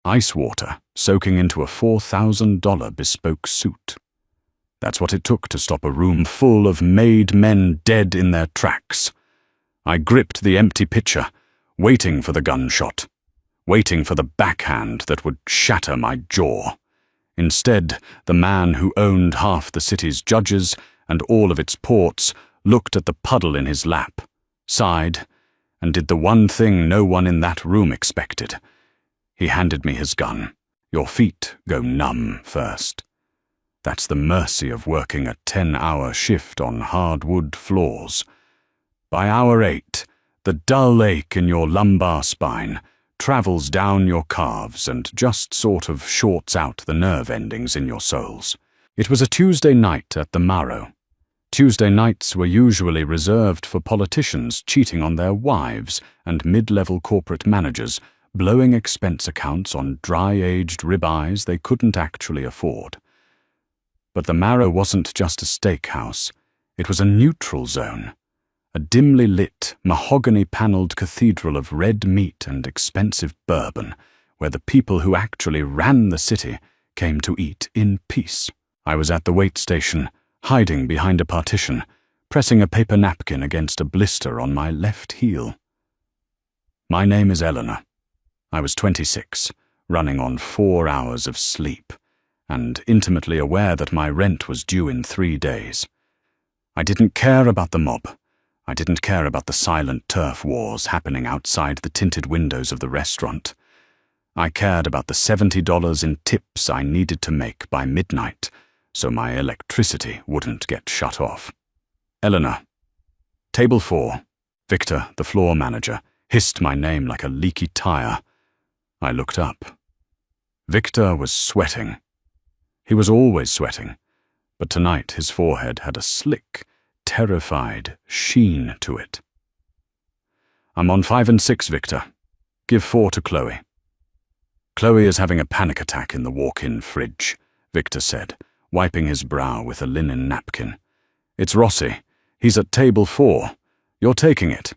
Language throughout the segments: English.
Ice water soaking into a $4,000 bespoke suit. That's what it took to stop a room full of made men dead in their tracks. I gripped the empty pitcher, waiting for the gunshot, waiting for the backhand that would shatter my jaw. Instead, the man who owned half the city's judges and all of its ports looked at the puddle in his lap, sighed, and did the one thing no one in that room expected. He handed me his gun. Your feet go numb first. That's the mercy of working a 10-hour shift on hardwood floors. By hour 8, the dull ache in your lumbar spine travels down your calves and just sort of shorts out the nerve endings in your soles. It was a Tuesday night at the Marrow. Tuesday nights were usually reserved for politicians cheating on their wives and mid-level corporate managers blowing expense accounts on dry-aged ribeyes they couldn't actually afford. But the Marrow wasn't just a steakhouse. It was a neutral zone, a dimly lit, mahogany-paneled cathedral of red meat and expensive bourbon, where the people who actually ran the city came to eat in peace. I was at the wait station, hiding behind a partition, pressing a paper napkin against a blister on my left heel. My name is Eleanor. I was 26, running on 4 hours of sleep, and intimately aware that my rent was due in 3 days. I didn't care about the mob. I didn't care about the silent turf wars happening outside the tinted windows of the restaurant. I cared about the $70 in tips I needed to make by midnight, so my electricity wouldn't get shut off. Eleanor. Table 4. Victor, the floor manager, hissed my name like a leaky tire. I looked up. Victor was sweating. He was always sweating, but tonight his forehead had a slick, terrified sheen to it. I'm on 5 and 6, Victor. Give 4 to Chloe. Chloe is having a panic attack in the walk-in fridge, Victor said, wiping his brow with a linen napkin. It's Rossi. He's at table 4. You're taking it.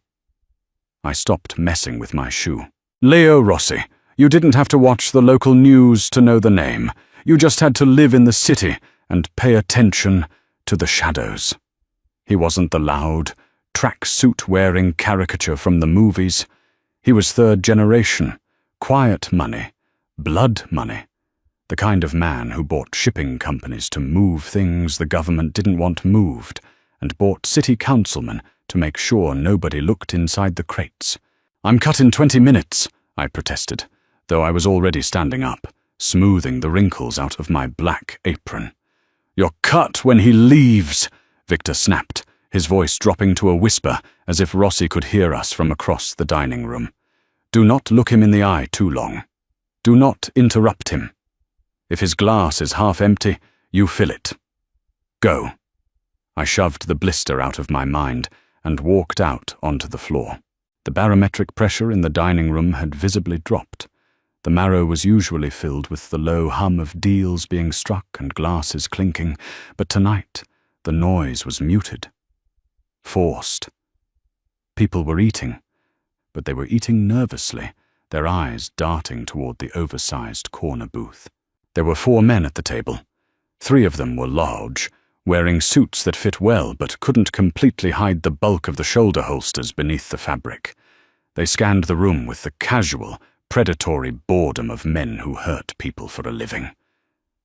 I stopped messing with my shoe. Leo Rossi. You didn't have to watch the local news to know the name. You just had to live in the city and pay attention to the shadows. He wasn't the loud, tracksuit-wearing caricature from the movies. He was third generation, quiet money, blood money, the kind of man who bought shipping companies to move things the government didn't want moved, and bought city councilmen to make sure nobody looked inside the crates. I'm cut in 20 minutes, I protested, though I was already standing up, smoothing the wrinkles out of my black apron. You're cut when he leaves, Victor snapped, his voice dropping to a whisper as if Rossi could hear us from across the dining room. Do not look him in the eye too long. Do not interrupt him. If his glass is half empty, you fill it. Go. I shoved the blister out of my mind and walked out onto the floor. The barometric pressure in the dining room had visibly dropped. The Marrow was usually filled with the low hum of deals being struck and glasses clinking, but tonight the noise was muted, forced. People were eating, but they were eating nervously, their eyes darting toward the oversized corner booth. There were 4 men at the table. 3 of them were large, wearing suits that fit well but couldn't completely hide the bulk of the shoulder holsters beneath the fabric. They scanned the room with the casual, predatory boredom of men who hurt people for a living.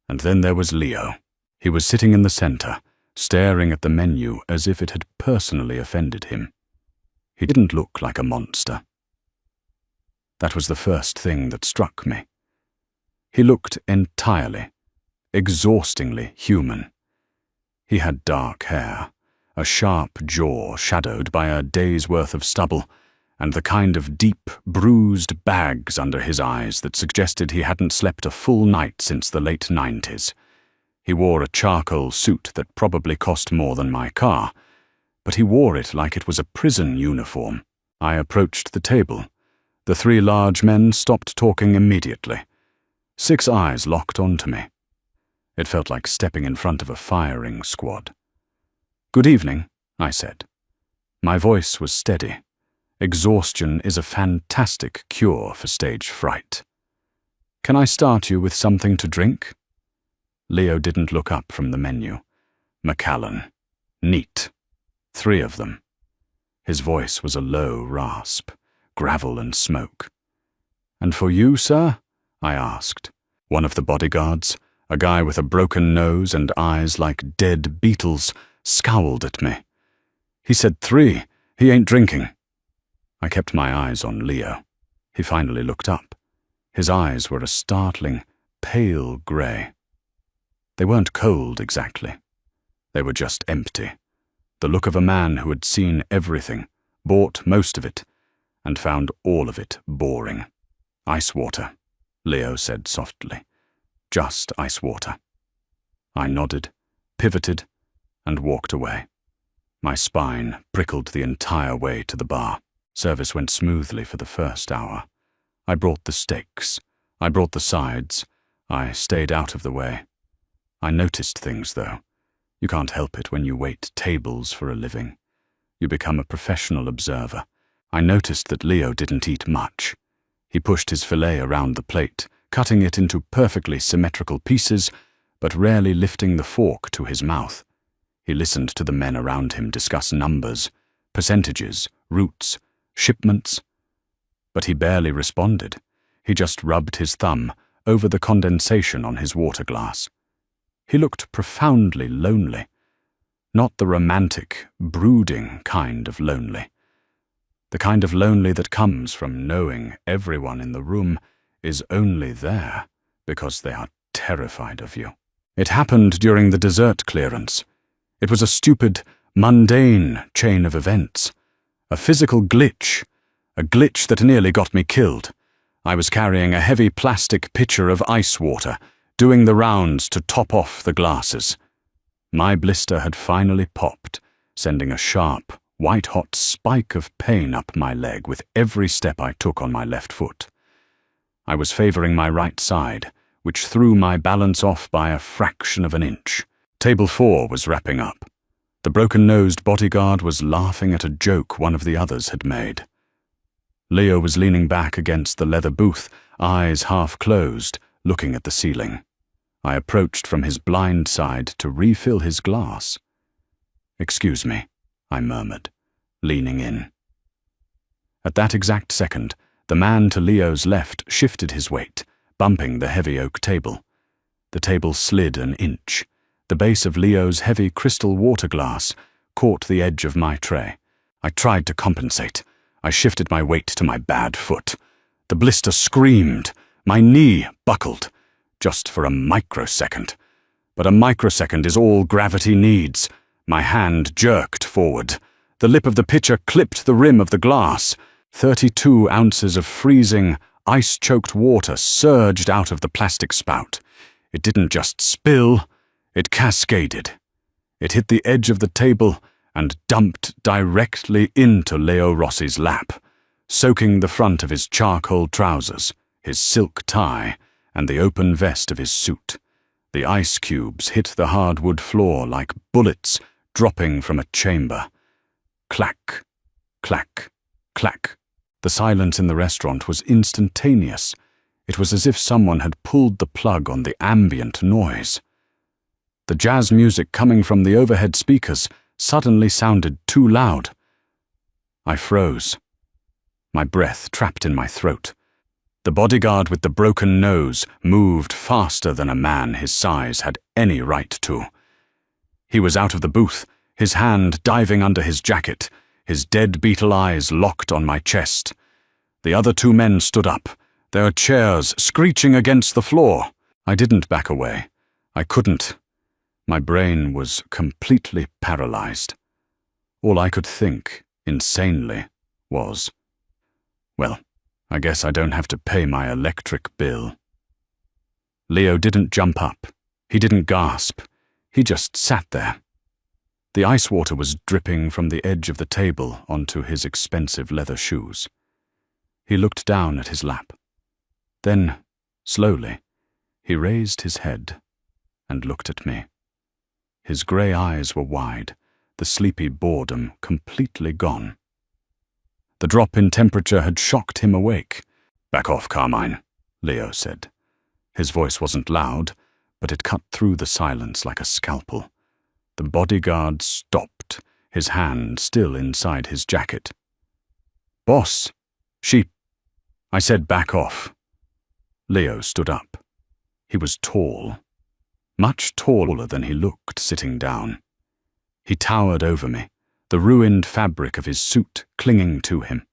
And then there was Leo. He was sitting in the center, staring at the menu as if it had personally offended him. He didn't look like a monster. That was the first thing that struck me. He looked entirely, exhaustingly human. He had dark hair, a sharp jaw shadowed by a day's worth of stubble, and the kind of deep, bruised bags under his eyes that suggested he hadn't slept a full night since the late 90s. He wore a charcoal suit that probably cost more than my car, but he wore it like it was a prison uniform. I approached the table. The 3 large men stopped talking immediately. 6 eyes locked onto me. It felt like stepping in front of a firing squad. Good evening, I said. My voice was steady. Exhaustion is a fantastic cure for stage fright. Can I start you with something to drink? Leo didn't look up from the menu. Macallan. Neat. 3 of them. His voice was a low rasp, gravel and smoke. And for you, sir? I asked. One of the bodyguards, a guy with a broken nose and eyes like dead beetles, scowled at me. He said 3. He ain't drinking. I kept my eyes on Leo. He finally looked up. His eyes were a startling, pale grey. They weren't cold exactly. They were just empty. The look of a man who had seen everything, bought most of it, and found all of it boring. Ice water, Leo said softly. Just ice water. I nodded, pivoted, and walked away. My spine prickled the entire way to the bar. Service went smoothly for the first hour. I brought the steaks. I brought the sides. I stayed out of the way. I noticed things, though. You can't help it when you wait tables for a living. You become a professional observer. I noticed that Leo didn't eat much. He pushed his fillet around the plate, cutting it into perfectly symmetrical pieces, but rarely lifting the fork to his mouth. He listened to the men around him discuss numbers, percentages, routes, shipments. But he barely responded. He just rubbed his thumb over the condensation on his water glass. He looked profoundly lonely. Not the romantic, brooding kind of lonely. The kind of lonely that comes from knowing everyone in the room is only there because they are terrified of you. It happened during the dessert clearance. It was a stupid, mundane chain of events. A physical glitch. A glitch that nearly got me killed. I was carrying a heavy plastic pitcher of ice water, doing the rounds to top off the glasses. My blister had finally popped, sending a sharp, white-hot spike of pain up my leg with every step I took on my left foot. I was favoring my right side, which threw my balance off by a fraction of an inch. Table 4 was wrapping up. The broken-nosed bodyguard was laughing at a joke one of the others had made. Leo was leaning back against the leather booth, eyes half closed, looking at the ceiling. I approached from his blind side to refill his glass. "Excuse me," I murmured, leaning in. At that exact second, the man to Leo's left shifted his weight, bumping the heavy oak table. The table slid an inch. The base of Leo's heavy crystal water glass caught the edge of my tray. I tried to compensate. I shifted my weight to my bad foot. The blister screamed. My knee buckled. Just for a microsecond. But a microsecond is all gravity needs. My hand jerked forward. The lip of the pitcher clipped the rim of the glass. 32 ounces of freezing, ice-choked water surged out of the plastic spout. It didn't just spill, it cascaded. It hit the edge of the table and dumped directly into Leo Rossi's lap, soaking the front of his charcoal trousers, his silk tie, and the open vest of his suit. The ice cubes hit the hardwood floor like bullets dropping from a chamber. Clack, clack, clack. The silence in the restaurant was instantaneous. It was as if someone had pulled the plug on the ambient noise. The jazz music coming from the overhead speakers suddenly sounded too loud. I froze. My breath trapped in my throat. The bodyguard with the broken nose moved faster than a man his size had any right to. He was out of the booth, his hand diving under his jacket, his dead beetle eyes locked on my chest. The other 2 men stood up, their chairs screeching against the floor. I didn't back away. I couldn't. My brain was completely paralyzed. All I could think, insanely, was, well, I guess I don't have to pay my electric bill. Leo didn't jump up. He didn't gasp. He just sat there. The ice water was dripping from the edge of the table onto his expensive leather shoes. He looked down at his lap. Then, slowly, he raised his head and looked at me. His grey eyes were wide, the sleepy boredom completely gone. The drop in temperature had shocked him awake. "Back off, Carmine," Leo said. His voice wasn't loud, but it cut through the silence like a scalpel. The bodyguard stopped, his hand still inside his jacket. "Boss, I said back off." Leo stood up. He was tall, much taller than he looked sitting down. He towered over me, the ruined fabric of his suit clinging to him.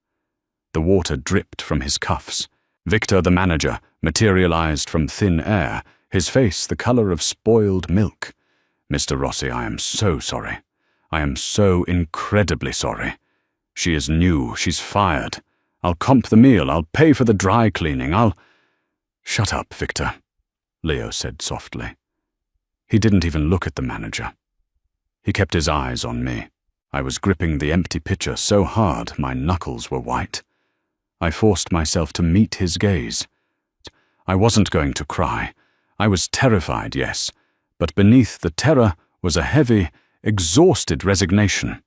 The water dripped from his cuffs. Victor, the manager, materialized from thin air, his face the color of spoiled milk. "Mr. Rossi, I am so sorry. I am so incredibly sorry. She is new. She's fired. I'll comp the meal. I'll pay for the dry cleaning. Shut up, Victor," Leo said softly. He didn't even look at the manager. He kept his eyes on me. I was gripping the empty pitcher so hard my knuckles were white. I forced myself to meet his gaze. I wasn't going to cry. I was terrified, yes, but beneath the terror was a heavy, exhausted resignation.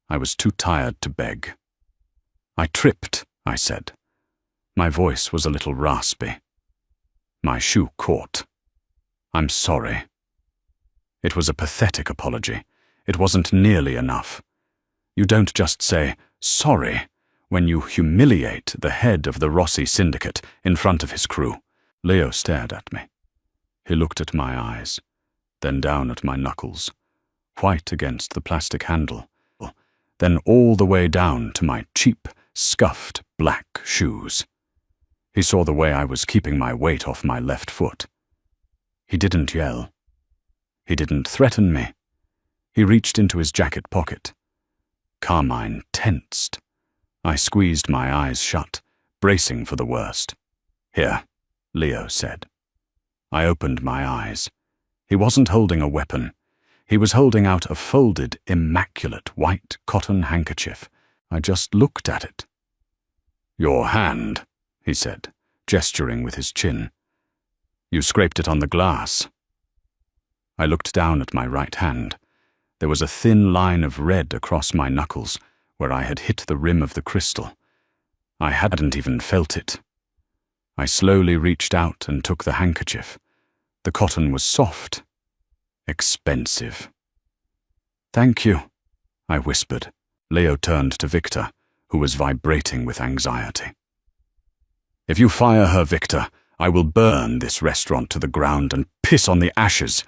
I was too tired to beg. "I tripped," I said. My voice was a little raspy. My shoe caught. "I'm sorry." It was a pathetic apology. It wasn't nearly enough. You don't just say, "sorry," when you humiliate the head of the Rossi syndicate in front of his crew. Leo stared at me. He looked at my eyes, then down at my knuckles, white against the plastic handle, then all the way down to my cheap, scuffed black shoes. He saw the way I was keeping my weight off my left foot. He didn't yell. He didn't threaten me. He reached into his jacket pocket. Carmine tensed. I squeezed my eyes shut, bracing for the worst. "Here," Leo said. I opened my eyes. He wasn't holding a weapon. He was holding out a folded, immaculate white cotton handkerchief. I just looked at it. "Your hand," he said, gesturing with his chin. "You scraped it on the glass." I looked down at my right hand. There was a thin line of red across my knuckles where I had hit the rim of the crystal. I hadn't even felt it. I slowly reached out and took the handkerchief. The cotton was soft. Expensive. "Thank you," I whispered. Leo turned to Victor, who was vibrating with anxiety. "If you fire her, Victor, I will burn this restaurant to the ground and piss on the ashes.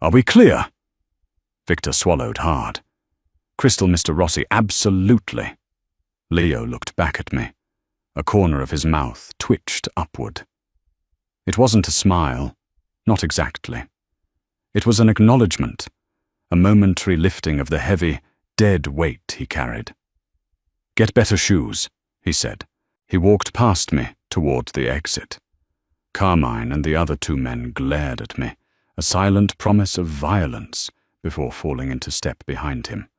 Are we clear?" Victor swallowed hard. "Crystal, Mr. Rossi, absolutely." Leo looked back at me. A corner of his mouth twitched upward. It wasn't a smile, not exactly. It was an acknowledgement, a momentary lifting of the heavy, dead weight he carried. "Get better shoes," he said. He walked past me toward the exit. Carmine and the other two men glared at me, a silent promise of violence, before falling into step behind him.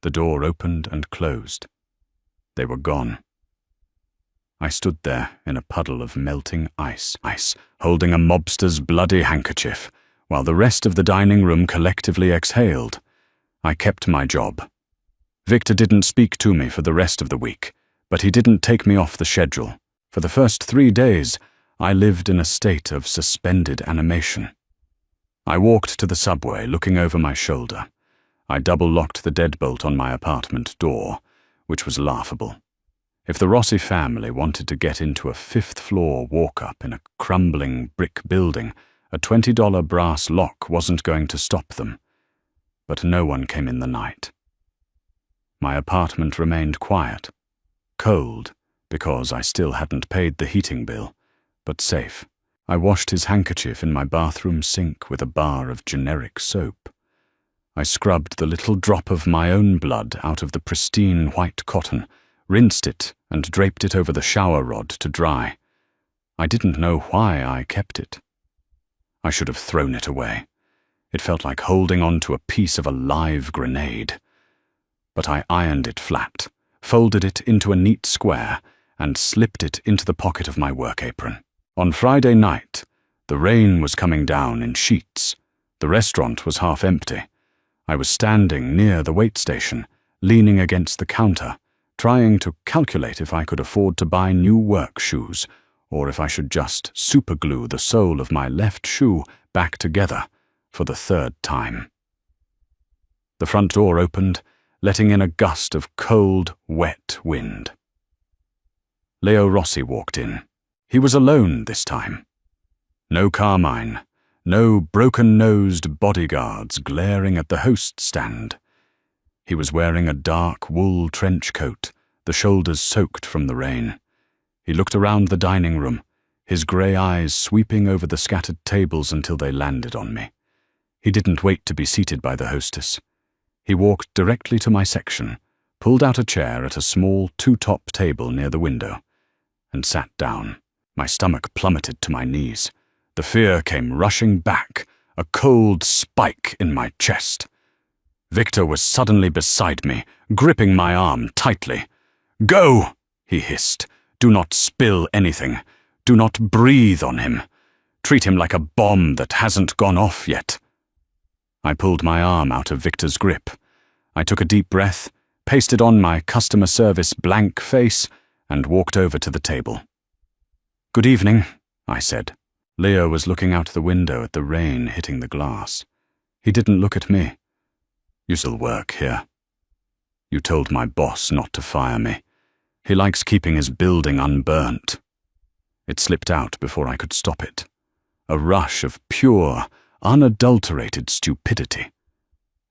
The door opened and closed. They were gone. I stood there in a puddle of melting ice, holding a mobster's bloody handkerchief, while the rest of the dining room collectively exhaled. I kept my job. Victor didn't speak to me for the rest of the week, but he didn't take me off the schedule. For the first 3 days, I lived in a state of suspended animation. I walked to the subway, looking over my shoulder. I double-locked the deadbolt on my apartment door, which was laughable. If the Rossi family wanted to get into a 5th-floor walk-up in a crumbling brick building, a $20 brass lock wasn't going to stop them. But no one came in the night. My apartment remained quiet, cold, because I still hadn't paid the heating bill, but safe. I washed his handkerchief in my bathroom sink with a bar of generic soap. I scrubbed the little drop of my own blood out of the pristine white cotton, rinsed it, and draped it over the shower rod to dry. I didn't know why I kept it. I should have thrown it away. It felt like holding on to a piece of a live grenade. But I ironed it flat, folded it into a neat square, and slipped it into the pocket of my work apron. On Friday night, the rain was coming down in sheets. The restaurant was half empty. I was standing near the wait station, leaning against the counter, trying to calculate if I could afford to buy new work shoes or if I should just superglue the sole of my left shoe back together for the third time. The front door opened, letting in a gust of cold, wet wind. Leo Rossi walked in. He was alone this time. No Carmine, no broken-nosed bodyguards glaring at the host stand. He was wearing a dark wool trench coat, the shoulders soaked from the rain. He looked around the dining room, his grey eyes sweeping over the scattered tables until they landed on me. He didn't wait to be seated by the hostess. He walked directly to my section, pulled out a chair at a small two-top table near the window, and sat down. My stomach plummeted to my knees. The fear came rushing back, a cold spike in my chest. Victor was suddenly beside me, gripping my arm tightly. "Go!" he hissed. "Do not spill anything. Do not breathe on him. Treat him like a bomb that hasn't gone off yet." I pulled my arm out of Victor's grip. I took a deep breath, pasted on my customer service blank face, and walked over to the table. "Good evening," I said. Leo was looking out the window at the rain hitting the glass. He didn't look at me. "You still work here?" "You told my boss not to fire me. He likes keeping his building unburnt." It slipped out before I could stop it. A rush of pure, unadulterated stupidity.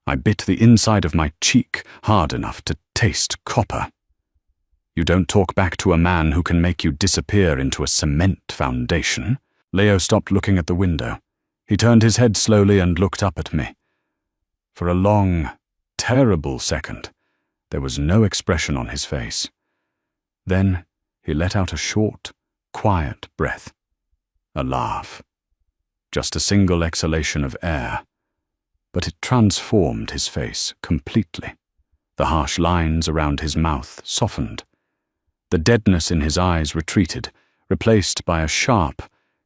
I bit the inside of my cheek hard enough to taste copper. "You don't talk back to a man who can make you disappear into a cement foundation." Leo stopped looking at the window. He turned his head slowly and looked up at me. For a long, terrible second, there was no expression on his face. Then he let out a short, quiet breath. A laugh. Just a single exhalation of air. But it transformed his face completely. The harsh lines around his mouth softened. The deadness in his eyes retreated, replaced by a sharp,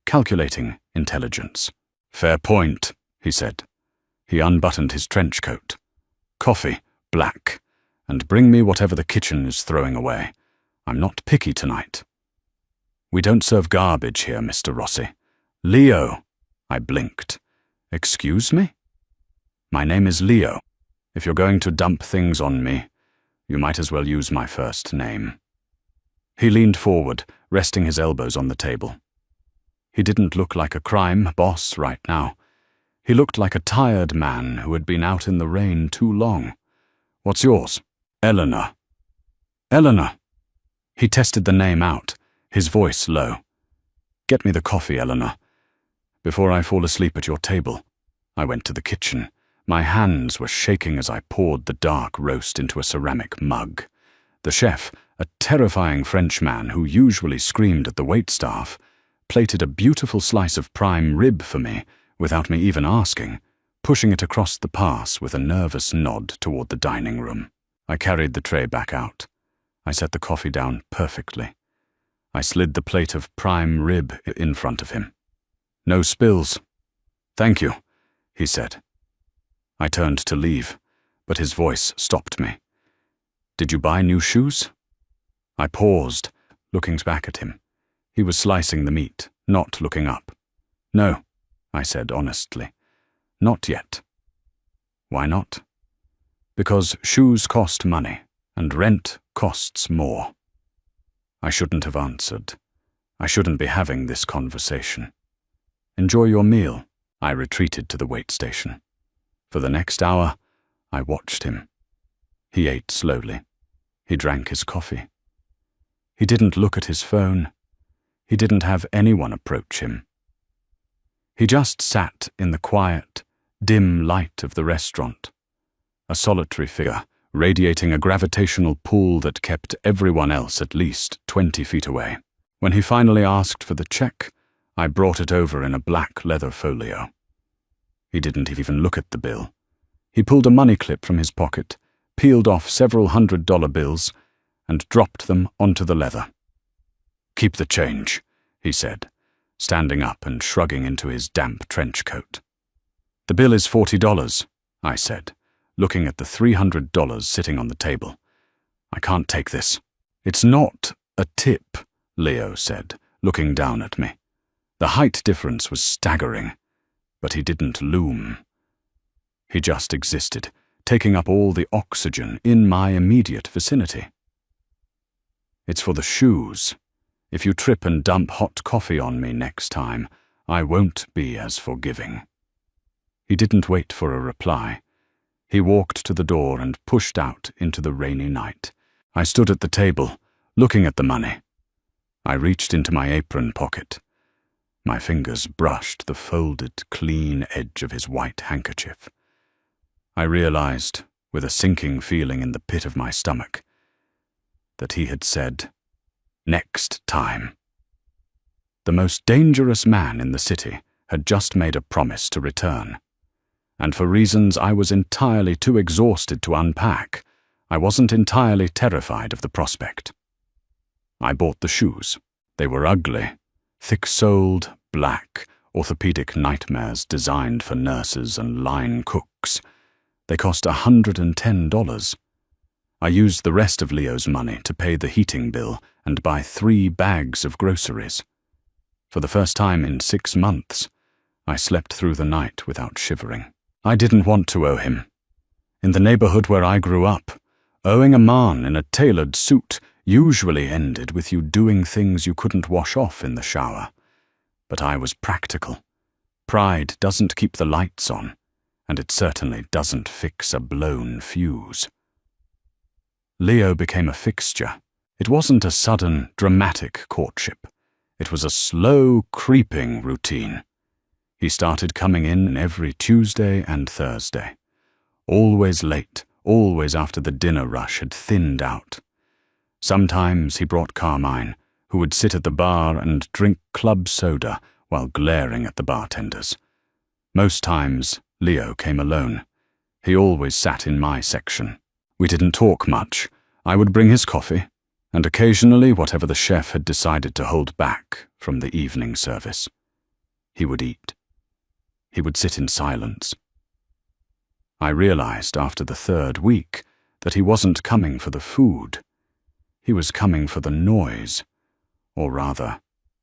calculating intelligence. "Fair point," he said. He unbuttoned his trench coat. "Coffee, black, and bring me whatever the kitchen is throwing away. I'm not picky tonight." "We don't serve garbage here, Mr. Rossi." "Leo," I blinked. "Excuse me?" "My name is Leo. If you're going to dump things on me, you might as well use my first name." He leaned forward, resting his elbows on the table. He didn't look like a crime boss right now. He looked like a tired man who had been out in the rain too long. "What's yours?" "Eleanor." "Eleanor." He tested the name out, his voice low. "Get me the coffee, Eleanor, before I fall asleep at your table." I went to the kitchen. My hands were shaking as I poured the dark roast into a ceramic mug. The chef, a terrifying Frenchman who usually screamed at the waitstaff, plated a beautiful slice of prime rib for me without me even asking, pushing it across the pass with a nervous nod toward the dining room. I carried the tray back out. I set the coffee down perfectly. I slid the plate of prime rib in front of him. "No spills." "Thank you," he said. I turned to leave, but his voice stopped me. "Did you buy new shoes?" I paused, looking back at him. He was slicing the meat, not looking up. "No," I said honestly. "Not yet." "Why not?" "Because shoes cost money, and rent costs more." I shouldn't have answered. I shouldn't be having this conversation. "Enjoy your meal." I retreated to the wait station. For the next hour, I watched him. He ate slowly. He drank his coffee. He didn't look at his phone. He didn't have anyone approach him. He just sat in the quiet, dim light of the restaurant, a solitary figure, radiating a gravitational pull that kept everyone else at least 20 feet away. When he finally asked for the check, I brought it over in a black leather folio. He didn't even look at the bill. He pulled a money clip from his pocket, peeled off several $100 bills, and dropped them onto the leather. "Keep the change," he said, standing up and shrugging into his damp trench coat. "The bill is $40, I said, looking at the $300 sitting on the table. "I can't take this." "It's not a tip," Leo said, looking down at me. The height difference was staggering, but he didn't loom. He just existed, taking up all the oxygen in my immediate vicinity. It's for the shoes. If you trip and dump hot coffee on me next time, I won't be as forgiving. He didn't wait for a reply. He walked to the door and pushed out into the rainy night. I stood at the table, looking at the money. I reached into my apron pocket. My fingers brushed the folded, clean edge of his white handkerchief. I realized, with a sinking feeling in the pit of my stomach, that he had said, "Next time." The most dangerous man in the city had just made a promise to return. And for reasons I was entirely too exhausted to unpack, I wasn't entirely terrified of the prospect. I bought the shoes. They were ugly, thick-soled, black, orthopedic nightmares designed for nurses and line cooks. They cost $110. I used the rest of Leo's money to pay the heating bill and buy 3 bags of groceries. For the first time in 6 months, I slept through the night without shivering. I didn't want to owe him. In the neighborhood where I grew up, owing a man in a tailored suit usually ended with you doing things you couldn't wash off in the shower. But I was practical. Pride doesn't keep the lights on, and it certainly doesn't fix a blown fuse. Leo became a fixture. It wasn't a sudden, dramatic courtship. It was a slow, creeping routine. He started coming in every Tuesday and Thursday. Always late, always after the dinner rush had thinned out. Sometimes he brought Carmine, who would sit at the bar and drink club soda while glaring at the bartenders. Most times, Leo came alone. He always sat in my section. We didn't talk much. I would bring his coffee, and occasionally whatever the chef had decided to hold back from the evening service. He would eat. He would sit in silence. I realized after the 3rd week that he wasn't coming for the food. He was coming for the noise, or rather,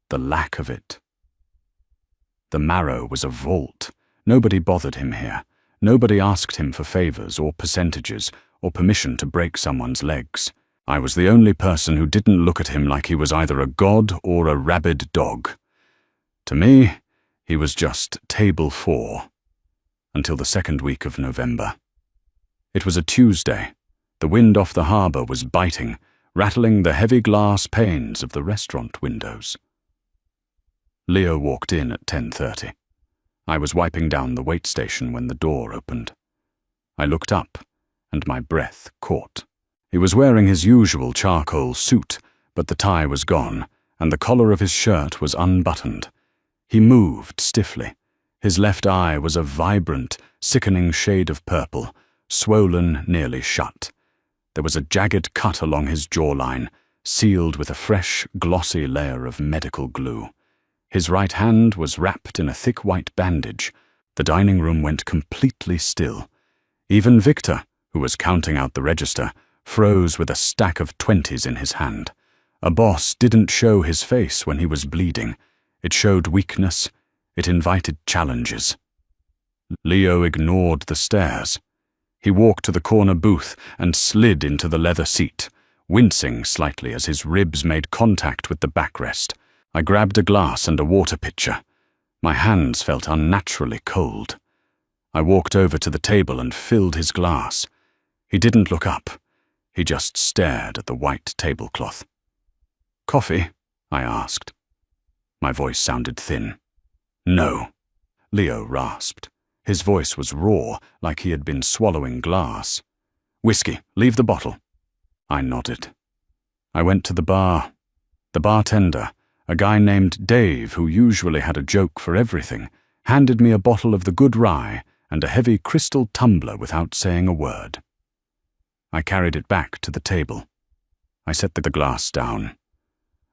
the lack of it. The Marrow was a vault. Nobody bothered him here. Nobody asked him for favors or percentages or permission to break someone's legs. I was the only person who didn't look at him like he was either a god or a rabid dog. To me, he was just table 4, until the 2nd week of November. It was a Tuesday. The wind off the harbor was biting, rattling the heavy glass panes of the restaurant windows. Leo walked in at 10:30. I was wiping down the wait station when the door opened. I looked up, and my breath caught. He was wearing his usual charcoal suit, but the tie was gone, and the collar of his shirt was unbuttoned. He moved stiffly. His left eye was a vibrant, sickening shade of purple, swollen nearly shut. There was a jagged cut along his jawline, sealed with a fresh, glossy layer of medical glue. His right hand was wrapped in a thick white bandage. The dining room went completely still. Even Victor, who was counting out the register, froze with a stack of 20s in his hand. A boss didn't show his face when he was bleeding. It showed weakness. It invited challenges. Leo ignored the stares. He walked to the corner booth and slid into the leather seat, wincing slightly as his ribs made contact with the backrest. I grabbed a glass and a water pitcher. My hands felt unnaturally cold. I walked over to the table and filled his glass. He didn't look up. He just stared at the white tablecloth. "Coffee?" I asked. My voice sounded thin. "No," Leo rasped. His voice was raw, like he had been swallowing glass. "Whiskey, leave the bottle." I nodded. I went to the bar. The bartender, a guy named Dave who usually had a joke for everything, handed me a bottle of the good rye and a heavy crystal tumbler without saying a word. I carried it back to the table. I set the glass down.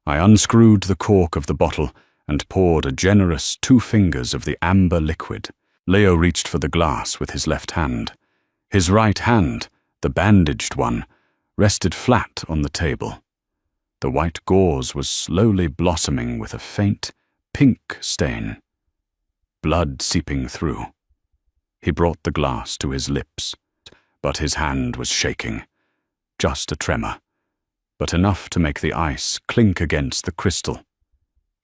I unscrewed the cork of the bottle and poured a generous 2 fingers of the amber liquid. Leo reached for the glass with his left hand. His right hand, the bandaged one, rested flat on the table. The white gauze was slowly blossoming with a faint pink stain, blood seeping through. He brought the glass to his lips, but his hand was shaking. Just a tremor, but enough to make the ice clink against the crystal.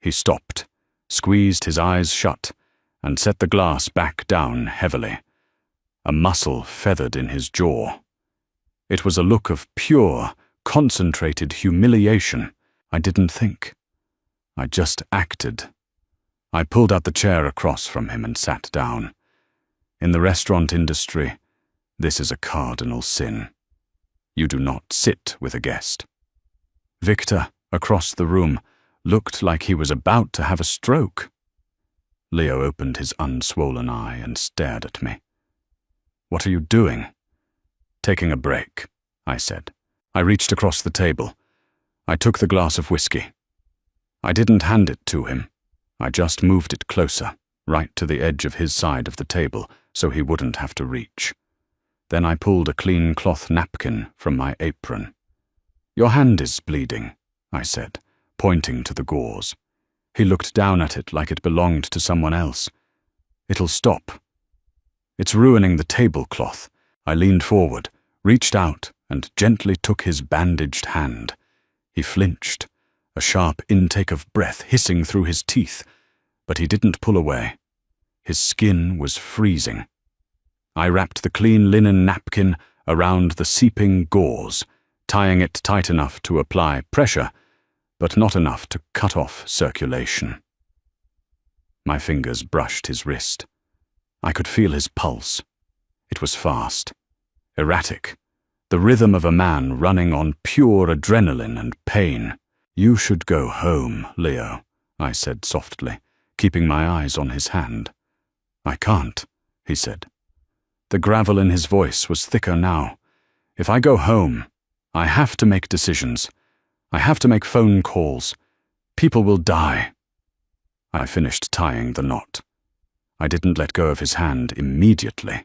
He stopped, squeezed his eyes shut, and set the glass back down heavily. A muscle feathered in his jaw. It was a look of pure, concentrated humiliation. I didn't think. I just acted. I pulled out the chair across from him and sat down. In the restaurant industry, this is a cardinal sin. You do not sit with a guest. Victor, across the room, looked like he was about to have a stroke. Leo opened his unswollen eye and stared at me. "What are you doing?" "Taking a break," I said. I reached across the table. I took the glass of whiskey. I didn't hand it to him. I just moved it closer, right to the edge of his side of the table, so he wouldn't have to reach. Then I pulled a clean cloth napkin from my apron. "Your hand is bleeding," I said, pointing to the gauze. He looked down at it like it belonged to someone else. "It'll stop." "It's ruining the tablecloth." I leaned forward, reached out, and gently took his bandaged hand. He flinched, a sharp intake of breath hissing through his teeth, but he didn't pull away. His skin was freezing. I wrapped the clean linen napkin around the seeping gauze, tying it tight enough to apply pressure, but not enough to cut off circulation. My fingers brushed his wrist. I could feel his pulse. It was fast, erratic, the rhythm of a man running on pure adrenaline and pain. "You should go home, Leo," I said softly, keeping my eyes on his hand. "I can't," he said. The gravel in his voice was thicker now. "If I go home, I have to make decisions. I have to make phone calls. People will die." I finished tying the knot. I didn't let go of his hand immediately.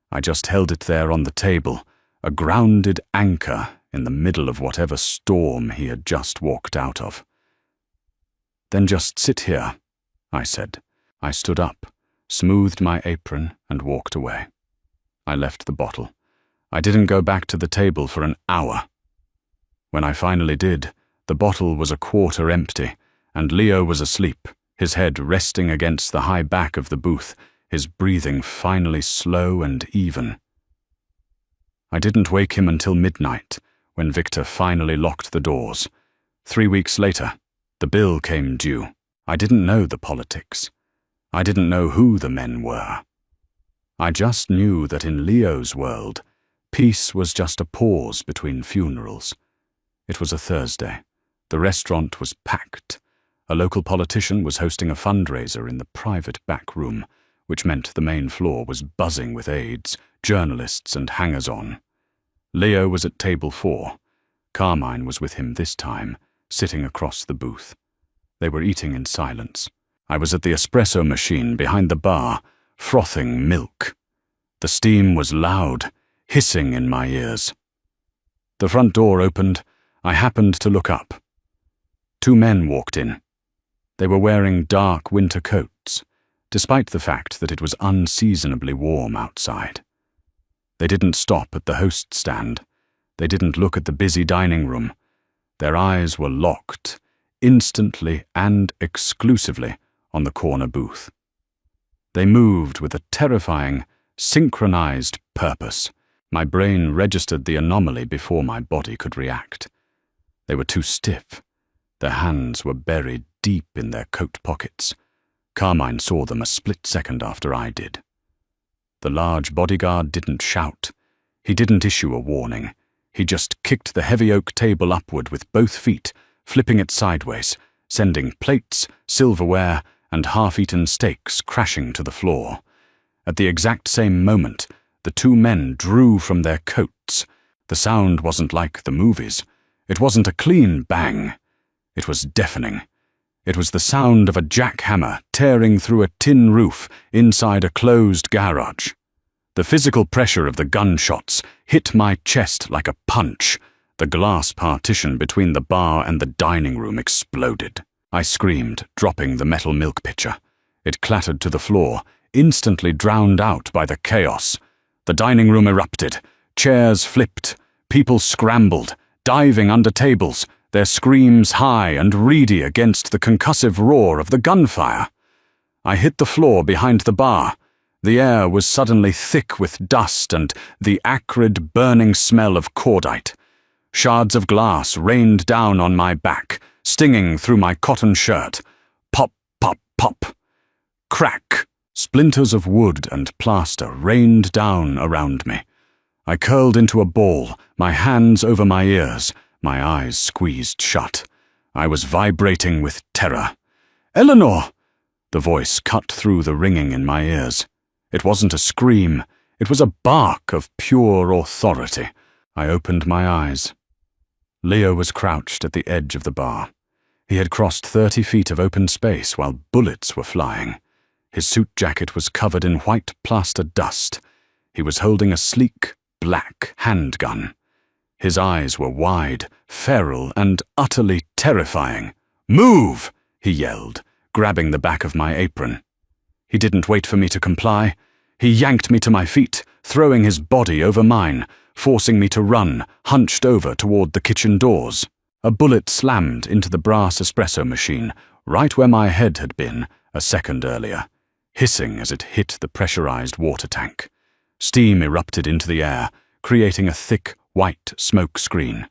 I just held it there on the table, a grounded anchor in the middle of whatever storm he had just walked out of. "Then just sit here," I said. I stood up, smoothed my apron, and walked away. I left the bottle. I didn't go back to the table for an hour. When I finally did, the bottle was a quarter empty, and Leo was asleep, his head resting against the high back of the booth, his breathing finally slow and even. I didn't wake him until midnight, when Victor finally locked the doors. 3 weeks later, the bill came due. I didn't know the politics. I didn't know who the men were. I just knew that in Leo's world, peace was just a pause between funerals. It was a Thursday. The restaurant was packed. A local politician was hosting a fundraiser in the private back room, which meant the main floor was buzzing with aides, journalists, and hangers-on. Leo was at table 4. Carmine was with him this time, sitting across the booth. They were eating in silence. I was at the espresso machine behind the bar, frothing milk. The steam was loud, hissing in my ears. The front door opened. I happened to look up. 2 men walked in. They were wearing dark winter coats, despite the fact that it was unseasonably warm outside. They didn't stop at the host stand. They didn't look at the busy dining room. Their eyes were locked, instantly and exclusively, on the corner booth. They moved with a terrifying, synchronized purpose. My brain registered the anomaly before my body could react. They were too stiff. Their hands were buried deep in their coat pockets. Carmine saw them a split second after I did. The large bodyguard didn't shout. He didn't issue a warning. He just kicked the heavy oak table upward with both feet, flipping it sideways, sending plates, silverware, and half-eaten steaks crashing to the floor. At the exact same moment, the 2 men drew from their coats. The sound wasn't like the movies. It wasn't a clean bang. It was deafening. It was the sound of a jackhammer tearing through a tin roof inside a closed garage. The physical pressure of the gunshots hit my chest like a punch. The glass partition between the bar and the dining room exploded. I screamed, dropping the metal milk pitcher. It clattered to the floor, instantly drowned out by the chaos. The dining room erupted. Chairs flipped. People scrambled, diving under tables, their screams high and reedy against the concussive roar of the gunfire. I hit the floor behind the bar. The air was suddenly thick with dust and the acrid, burning smell of cordite. Shards of glass rained down on my back, stinging through my cotton shirt. Pop, pop, pop. Crack. Splinters of wood and plaster rained down around me. I curled into a ball, my hands over my ears, my eyes squeezed shut. I was vibrating with terror. "Eleanor!" The voice cut through the ringing in my ears. It wasn't a scream. It was a bark of pure authority. I opened my eyes. Leo was crouched at the edge of the bar. He had crossed 30 feet of open space while bullets were flying. His suit jacket was covered in white plaster dust. He was holding a sleek, black handgun. His eyes were wide, feral, and utterly terrifying. "Move!" he yelled, grabbing the back of my apron. He didn't wait for me to comply. He yanked me to my feet, throwing his body over mine, forcing me to run, hunched over toward the kitchen doors. A bullet slammed into the brass espresso machine, right where my head had been a second earlier, hissing as it hit the pressurized water tank. Steam erupted into the air, creating a thick, white smoke screen.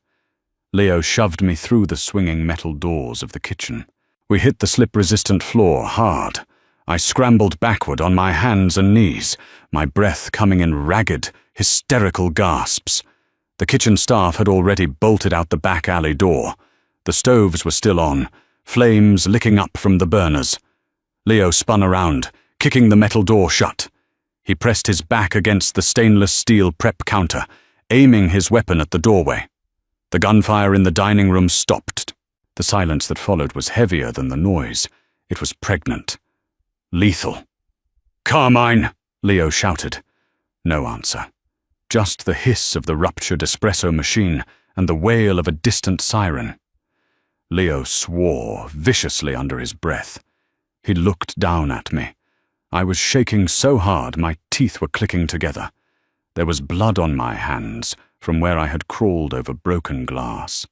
Leo shoved me through the swinging metal doors of the kitchen. We hit the slip-resistant floor hard. I scrambled backward on my hands and knees, my breath coming in ragged, hysterical gasps. The kitchen staff had already bolted out the back alley door. The stoves were still on, flames licking up from the burners. Leo spun around, kicking the metal door shut. He pressed his back against the stainless steel prep counter, aiming his weapon at the doorway. The gunfire in the dining room stopped. The silence that followed was heavier than the noise. It was pregnant. Lethal. "Carmine!" Leo shouted. No answer. Just the hiss of the ruptured espresso machine and the wail of a distant siren. Leo swore viciously under his breath. He looked down at me. I was shaking so hard my teeth were clicking together. There was blood on my hands from where I had crawled over broken glass.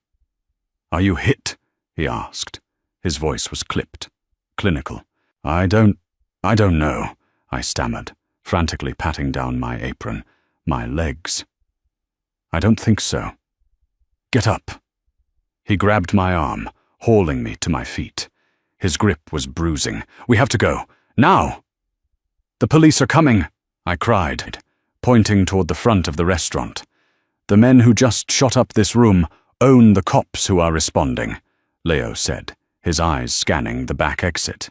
"Are you hit?" he asked. His voice was clipped, clinical. I don't know," I stammered, frantically patting down my apron, my legs. "I don't think so." "Get up." He grabbed my arm, hauling me to my feet. His grip was bruising. "We have to go. Now!" "The police are coming," I cried, pointing toward the front of the restaurant. "The men who just shot up this room own the cops who are responding," Leo said, his eyes scanning the back exit.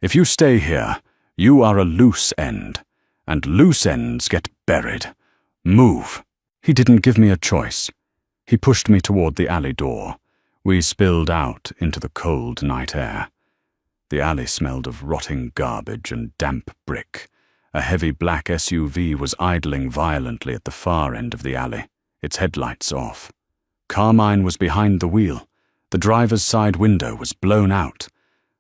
"If you stay here, you are a loose end, and loose ends get buried. Move." He didn't give me a choice. He pushed me toward the alley door. We spilled out into the cold night air. The alley smelled of rotting garbage and damp brick. A heavy black SUV was idling violently at the far end of the alley, its headlights off. Carmine was behind the wheel. The driver's side window was blown out.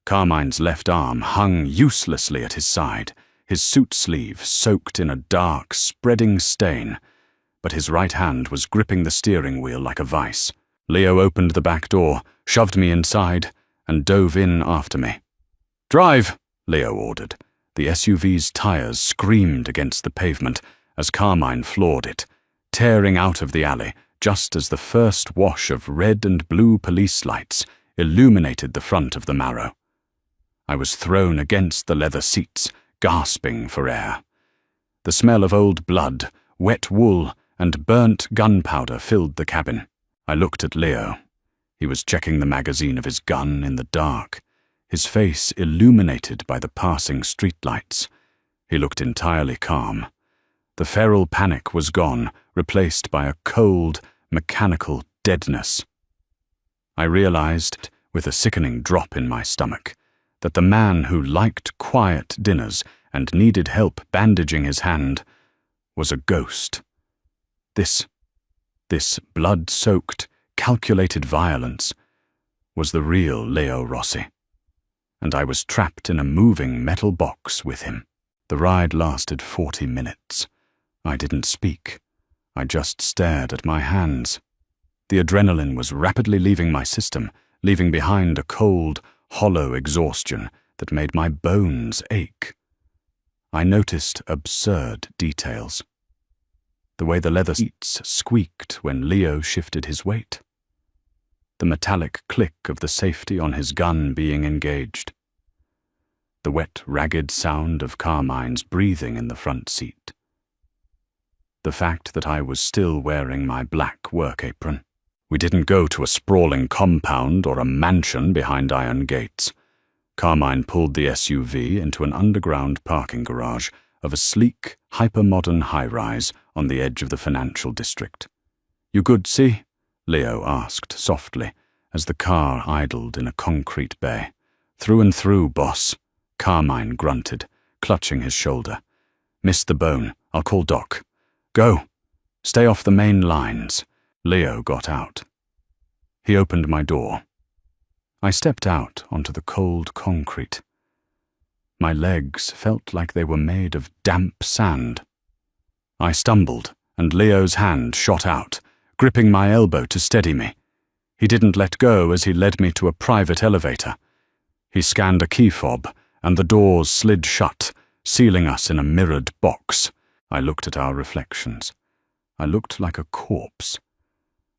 Carmine's left arm hung uselessly at his side, his suit sleeve soaked in a dark, spreading stain, but his right hand was gripping the steering wheel like a vice. Leo opened the back door, shoved me inside, and dove in after me. "Drive," Leo ordered. The SUV's tires screamed against the pavement as Carmine floored it, tearing out of the alley just as the first wash of red and blue police lights illuminated the front of the Marrow. I was thrown against the leather seats, gasping for air. The smell of old blood, wet wool, and burnt gunpowder filled the cabin. I looked at Leo. He was checking the magazine of his gun in the dark, his face illuminated by the passing streetlights. He looked entirely calm. The feral panic was gone, replaced by a cold, mechanical deadness. I realized, with a sickening drop in my stomach, that the man who liked quiet dinners and needed help bandaging his hand was a ghost. This blood-soaked, calculated violence, was the real Leo Rossi, and I was trapped in a moving metal box with him. The ride lasted 40 minutes. I didn't speak. I just stared at my hands. The adrenaline was rapidly leaving my system, leaving behind a cold, hollow exhaustion that made my bones ache. I noticed absurd details. The way the leather seats squeaked when Leo shifted his weight. The metallic click of the safety on his gun being engaged. The wet, ragged sound of Carmine's breathing in the front seat. The fact that I was still wearing my black work apron. We didn't go to a sprawling compound or a mansion behind iron gates. Carmine pulled the SUV into an underground parking garage of a sleek, hyper-modern high-rise on the edge of the financial district. "You good, see?" Leo asked softly as the car idled in a concrete bay. "Through and through, boss," Carmine grunted, clutching his shoulder. "Missed the bone. I'll call Doc." "Go. Stay off the main lines." Leo got out. He opened my door. I stepped out onto the cold concrete. My legs felt like they were made of damp sand. I stumbled, and Leo's hand shot out, gripping my elbow to steady me. He didn't let go as he led me to a private elevator. He scanned a key fob, and the doors slid shut, sealing us in a mirrored box. I looked at our reflections. I looked like a corpse.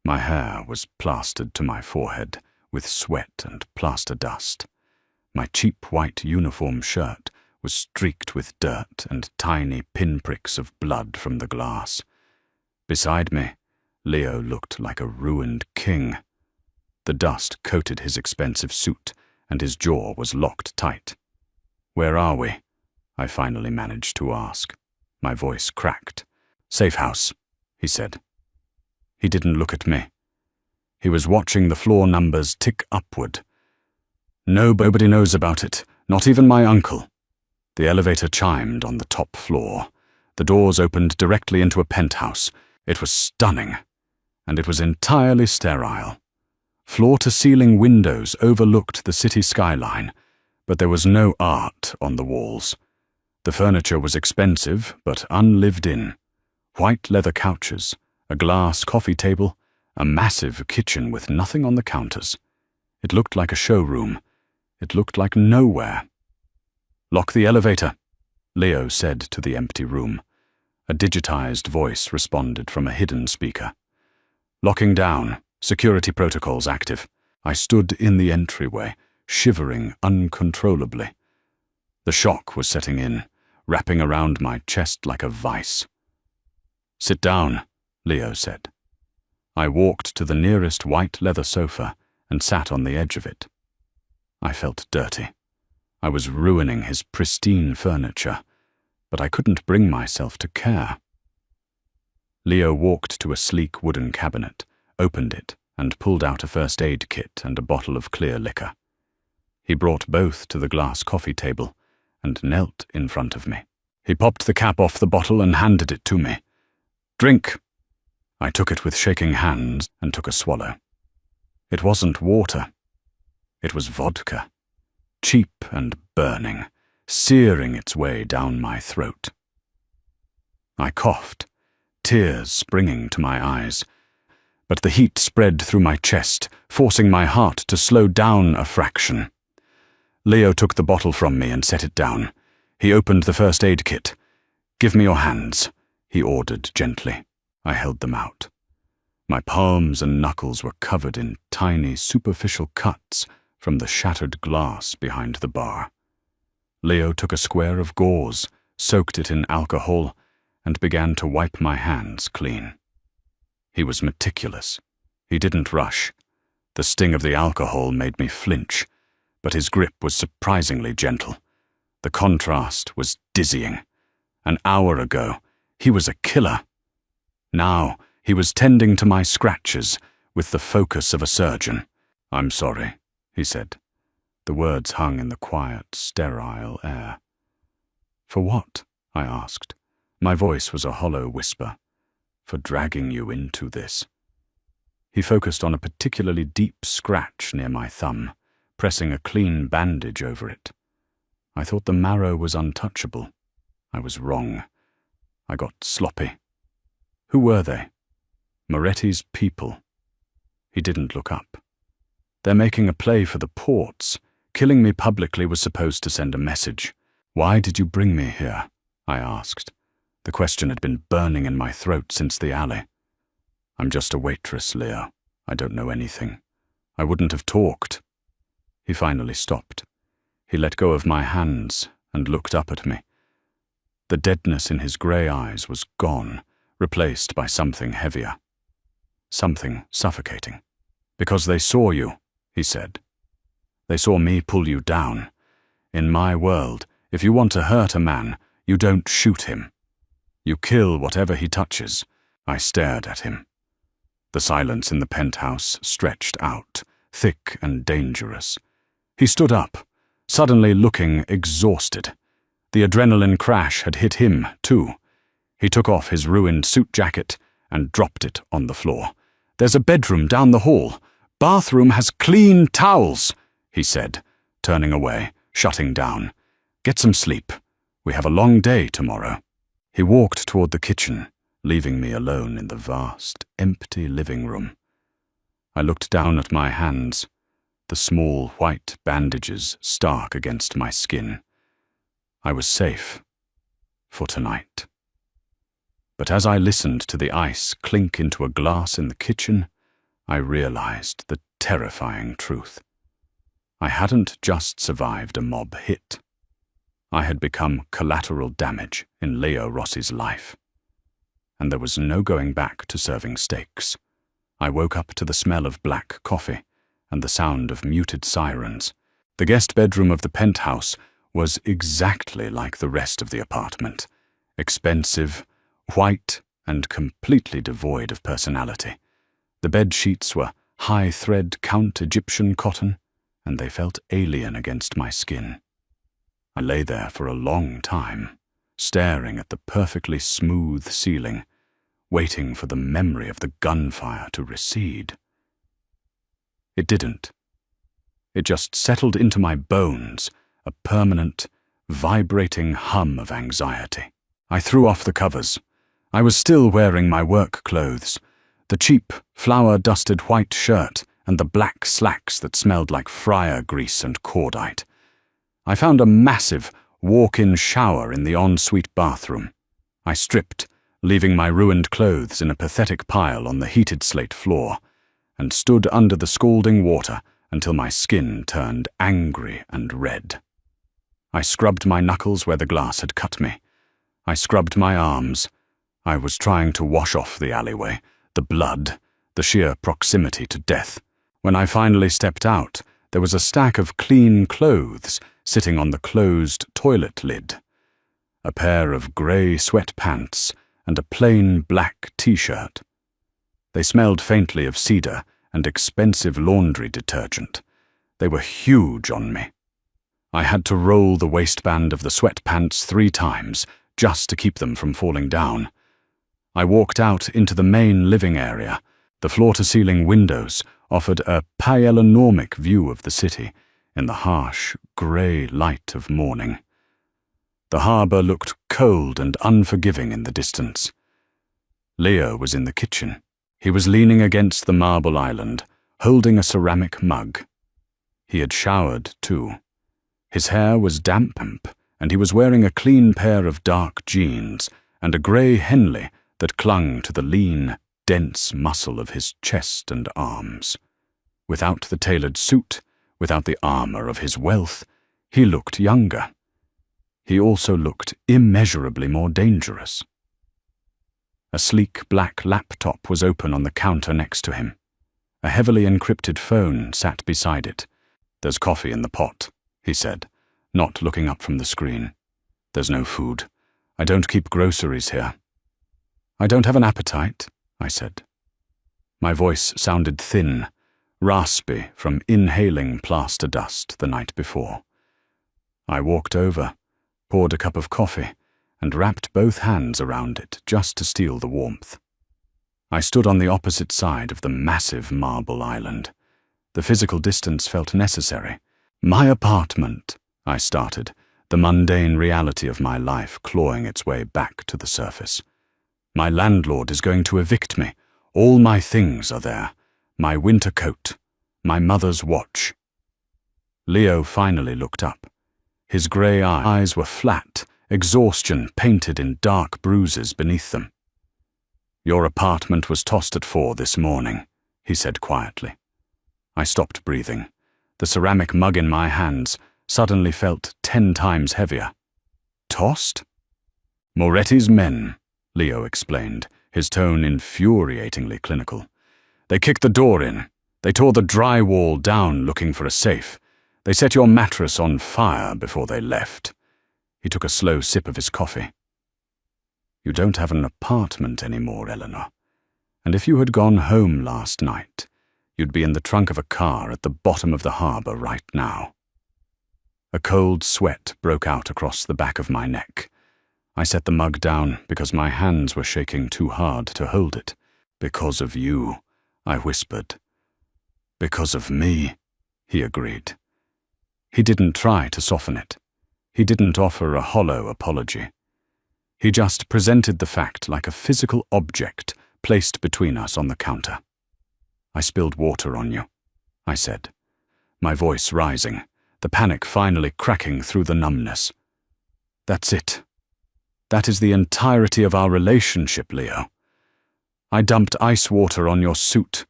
My hair was plastered to my forehead with sweat and plaster dust. My cheap white uniform shirt was streaked with dirt and tiny pinpricks of blood from the glass. Beside me, Leo looked like a ruined king. The dust coated his expensive suit, and his jaw was locked tight. "Where are we?" I finally managed to ask. My voice cracked. "Safe house," he said. He didn't look at me. He was watching the floor numbers tick upward. Nobody knows about it, not even my uncle. The elevator chimed on the top floor. The doors opened directly into a penthouse. It was stunning, and it was entirely sterile. Floor-to-ceiling windows overlooked the city skyline, but there was no art on the walls. The furniture was expensive, but unlived in. White leather couches, a glass coffee table, a massive kitchen with nothing on the counters. It looked like a showroom. It looked like nowhere. "Lock the elevator," Leo said to the empty room. A digitized voice responded from a hidden speaker. "Locking down. Security protocols active." I stood in the entryway, shivering uncontrollably. The shock was setting in, wrapping around my chest like a vice. "Sit down," Leo said. I walked to the nearest white leather sofa and sat on the edge of it. I felt dirty. I was ruining his pristine furniture, but I couldn't bring myself to care. Leo walked to a sleek wooden cabinet, opened it, and pulled out a first aid kit and a bottle of clear liquor. He brought both to the glass coffee table and knelt in front of me. He popped the cap off the bottle and handed it to me. "Drink." I took it with shaking hands and took a swallow. It wasn't water. It was vodka, cheap and burning, searing its way down my throat. I coughed, tears springing to my eyes, but the heat spread through my chest, forcing my heart to slow down a fraction. Leo took the bottle from me and set it down. He opened the first aid kit. "Give me your hands," he ordered gently. I held them out. My palms and knuckles were covered in tiny, superficial cuts from the shattered glass behind the bar. Leo took a square of gauze, soaked it in alcohol, and began to wipe my hands clean. He was meticulous. He didn't rush. The sting of the alcohol made me flinch, but his grip was surprisingly gentle. The contrast was dizzying. An hour ago, he was a killer. Now, he was tending to my scratches with the focus of a surgeon. "I'm sorry," he said. The words hung in the quiet, sterile air. "For what?" I asked. My voice was a hollow whisper. "For dragging you into this." He focused on a particularly deep scratch near my thumb, pressing a clean bandage over it. I thought the marrow was untouchable. I was wrong. I got sloppy. Who were they? Moretti's people. He didn't look up. They're making a play for the ports. Killing me publicly was supposed to send a message. Why did you bring me here? I asked. The question had been burning in my throat since the alley. I'm just a waitress, Leo. I don't know anything. I wouldn't have talked. He finally stopped. He let go of my hands and looked up at me. The deadness in his grey eyes was gone, replaced by something heavier. Something suffocating. Because they saw you, he said. They saw me pull you down. In my world, if you want to hurt a man, you don't shoot him. You kill whatever he touches. I stared at him. The silence in the penthouse stretched out, thick and dangerous. He stood up, suddenly looking exhausted. The adrenaline crash had hit him, too. He took off his ruined suit jacket and dropped it on the floor. There's a bedroom down the hall. Bathroom has clean towels, he said, turning away, shutting down. Get some sleep. We have a long day tomorrow. He walked toward the kitchen, leaving me alone in the vast, empty living room. I looked down at my hands, the small white bandages stark against my skin. I was safe. For tonight. But as I listened to the ice clink into a glass in the kitchen, I realized the terrifying truth. I hadn't just survived a mob hit. I had become collateral damage in Leo Rossi's life. And there was no going back to serving steaks. I woke up to the smell of black coffee and the sound of muted sirens. The guest bedroom of the penthouse was exactly like the rest of the apartment. Expensive, white, and completely devoid of personality. The bed sheets were high-thread Count Egyptian cotton, and they felt alien against my skin. I lay there for a long time, staring at the perfectly smooth ceiling, waiting for the memory of the gunfire to recede. It didn't. It just settled into my bones, a permanent, vibrating hum of anxiety. I threw off the covers. I was still wearing my work clothes, the cheap, flour-dusted white shirt and the black slacks that smelled like fryer grease and cordite. I found a massive, walk-in shower in the ensuite bathroom. I stripped, leaving my ruined clothes in a pathetic pile on the heated slate floor, and stood under the scalding water until my skin turned angry and red. I scrubbed my knuckles where the glass had cut me. I scrubbed my arms. I was trying to wash off the alleyway, the blood, the sheer proximity to death. When I finally stepped out, there was a stack of clean clothes sitting on the closed toilet lid. A pair of grey sweatpants and a plain black t-shirt. They smelled faintly of cedar and expensive laundry detergent. They were huge on me. I had to roll the waistband of the sweatpants 3 times just to keep them from falling down. I walked out into the main living area. The floor-to-ceiling windows offered a panoramic view of the city in the harsh, grey light of morning. The harbour looked cold and unforgiving in the distance. Leo was in the kitchen. He was leaning against the marble island, holding a ceramic mug. He had showered, too. His hair was damp, and he was wearing a clean pair of dark jeans and a grey Henley that clung to the lean, dense muscle of his chest and arms. Without the tailored suit, without the armour of his wealth, he looked younger. He also looked immeasurably more dangerous. A sleek black laptop was open on the counter next to him. A heavily encrypted phone sat beside it. "There's coffee in the pot," he said, not looking up from the screen. "There's no food. I don't keep groceries here." "I don't have an appetite," I said. My voice sounded thin, raspy from inhaling plaster dust the night before. I walked over, poured a cup of coffee, and wrapped both hands around it just to steal the warmth. I stood on the opposite side of the massive marble island. The physical distance felt necessary. My apartment, I started, the mundane reality of my life clawing its way back to the surface. My landlord is going to evict me. All my things are there. My winter coat, my mother's watch. Leo finally looked up. His grey eyes were flat, exhaustion painted in dark bruises beneath them. "Your apartment was tossed at 4 this morning," he said quietly. I stopped breathing. The ceramic mug in my hands suddenly felt 10 times heavier. "Tossed?" "Moretti's men," Leo explained, his tone infuriatingly clinical. "They kicked the door in. They tore the drywall down looking for a safe. They set your mattress on fire before they left." He took a slow sip of his coffee. "You don't have an apartment anymore, Eleanor. And if you had gone home last night, you'd be in the trunk of a car at the bottom of the harbor right now." A cold sweat broke out across the back of my neck. I set the mug down because my hands were shaking too hard to hold it. "Because of you," I whispered. "Because of me," he agreed. He didn't try to soften it. He didn't offer a hollow apology. He just presented the fact like a physical object placed between us on the counter. "I spilled water on you," I said, my voice rising, the panic finally cracking through the numbness. "That's it. That is the entirety of our relationship, Leo. I dumped ice water on your suit.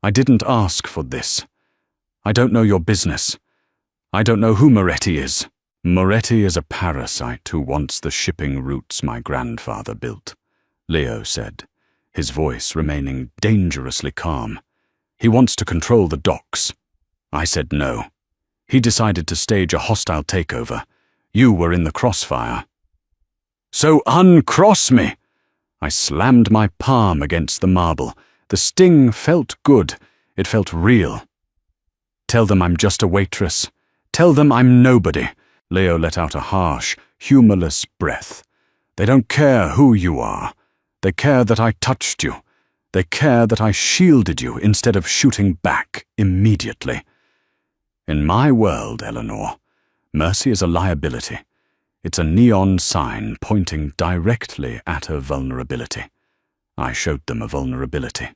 I didn't ask for this. I don't know your business. I don't know who Moretti is." "Moretti is a parasite who wants the shipping routes my grandfather built," Leo said, his voice remaining dangerously calm. "He wants to control the docks." I said no. He decided to stage a hostile takeover. You were in the crossfire. "So uncross me!" I slammed my palm against the marble. The sting felt good. It felt real. "Tell them I'm just a waitress. Tell them I'm nobody." Leo let out a harsh, humorless breath. "They don't care who you are. They care that I touched you. They care that I shielded you instead of shooting back immediately. In my world, Eleanor, mercy is a liability. It's a neon sign pointing directly at a vulnerability. I showed them a vulnerability."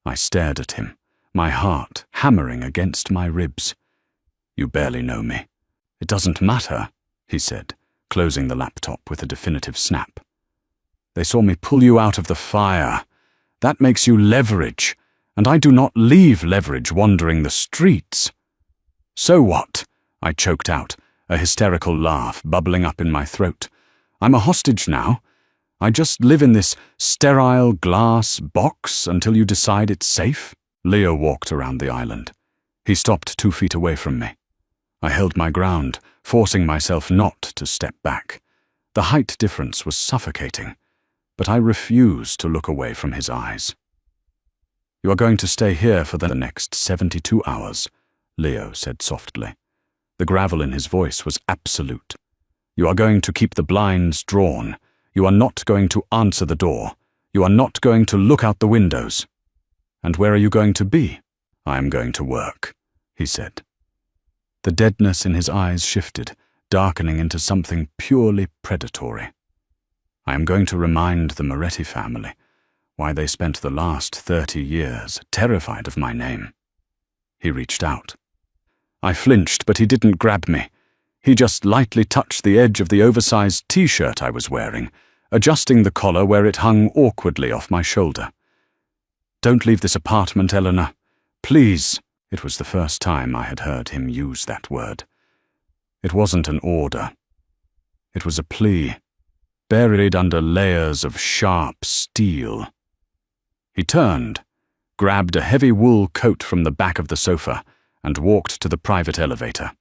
I stared at him, my heart hammering against my ribs. "You barely know me." "It doesn't matter," he said, closing the laptop with a definitive snap. "They saw me pull you out of the fire. That makes you leverage, and I do not leave leverage wandering the streets." "So what?" I choked out, a hysterical laugh bubbling up in my throat. "I'm a hostage now. I just live in this sterile glass box until you decide it's safe." Leo walked around the island. He stopped 2 feet away from me. I held my ground, forcing myself not to step back. The height difference was suffocating, but I refused to look away from his eyes. "You are going to stay here for the next 72 hours, Leo said softly. The gravel in his voice was absolute. "You are going to keep the blinds drawn. You are not going to answer the door. You are not going to look out the windows." "And where are you going to be?" "I am going to work," he said. The deadness in his eyes shifted, darkening into something purely predatory. "I am going to remind the Moretti family why they spent the last 30 years terrified of my name." He reached out. I flinched, but he didn't grab me. He just lightly touched the edge of the oversized t-shirt I was wearing, adjusting the collar where it hung awkwardly off my shoulder. "Don't leave this apartment, Eleanor. Please." It was the first time I had heard him use that word. It wasn't an order. It was a plea, buried under layers of sharp steel. He turned, grabbed a heavy wool coat from the back of the sofa, and walked to the private elevator.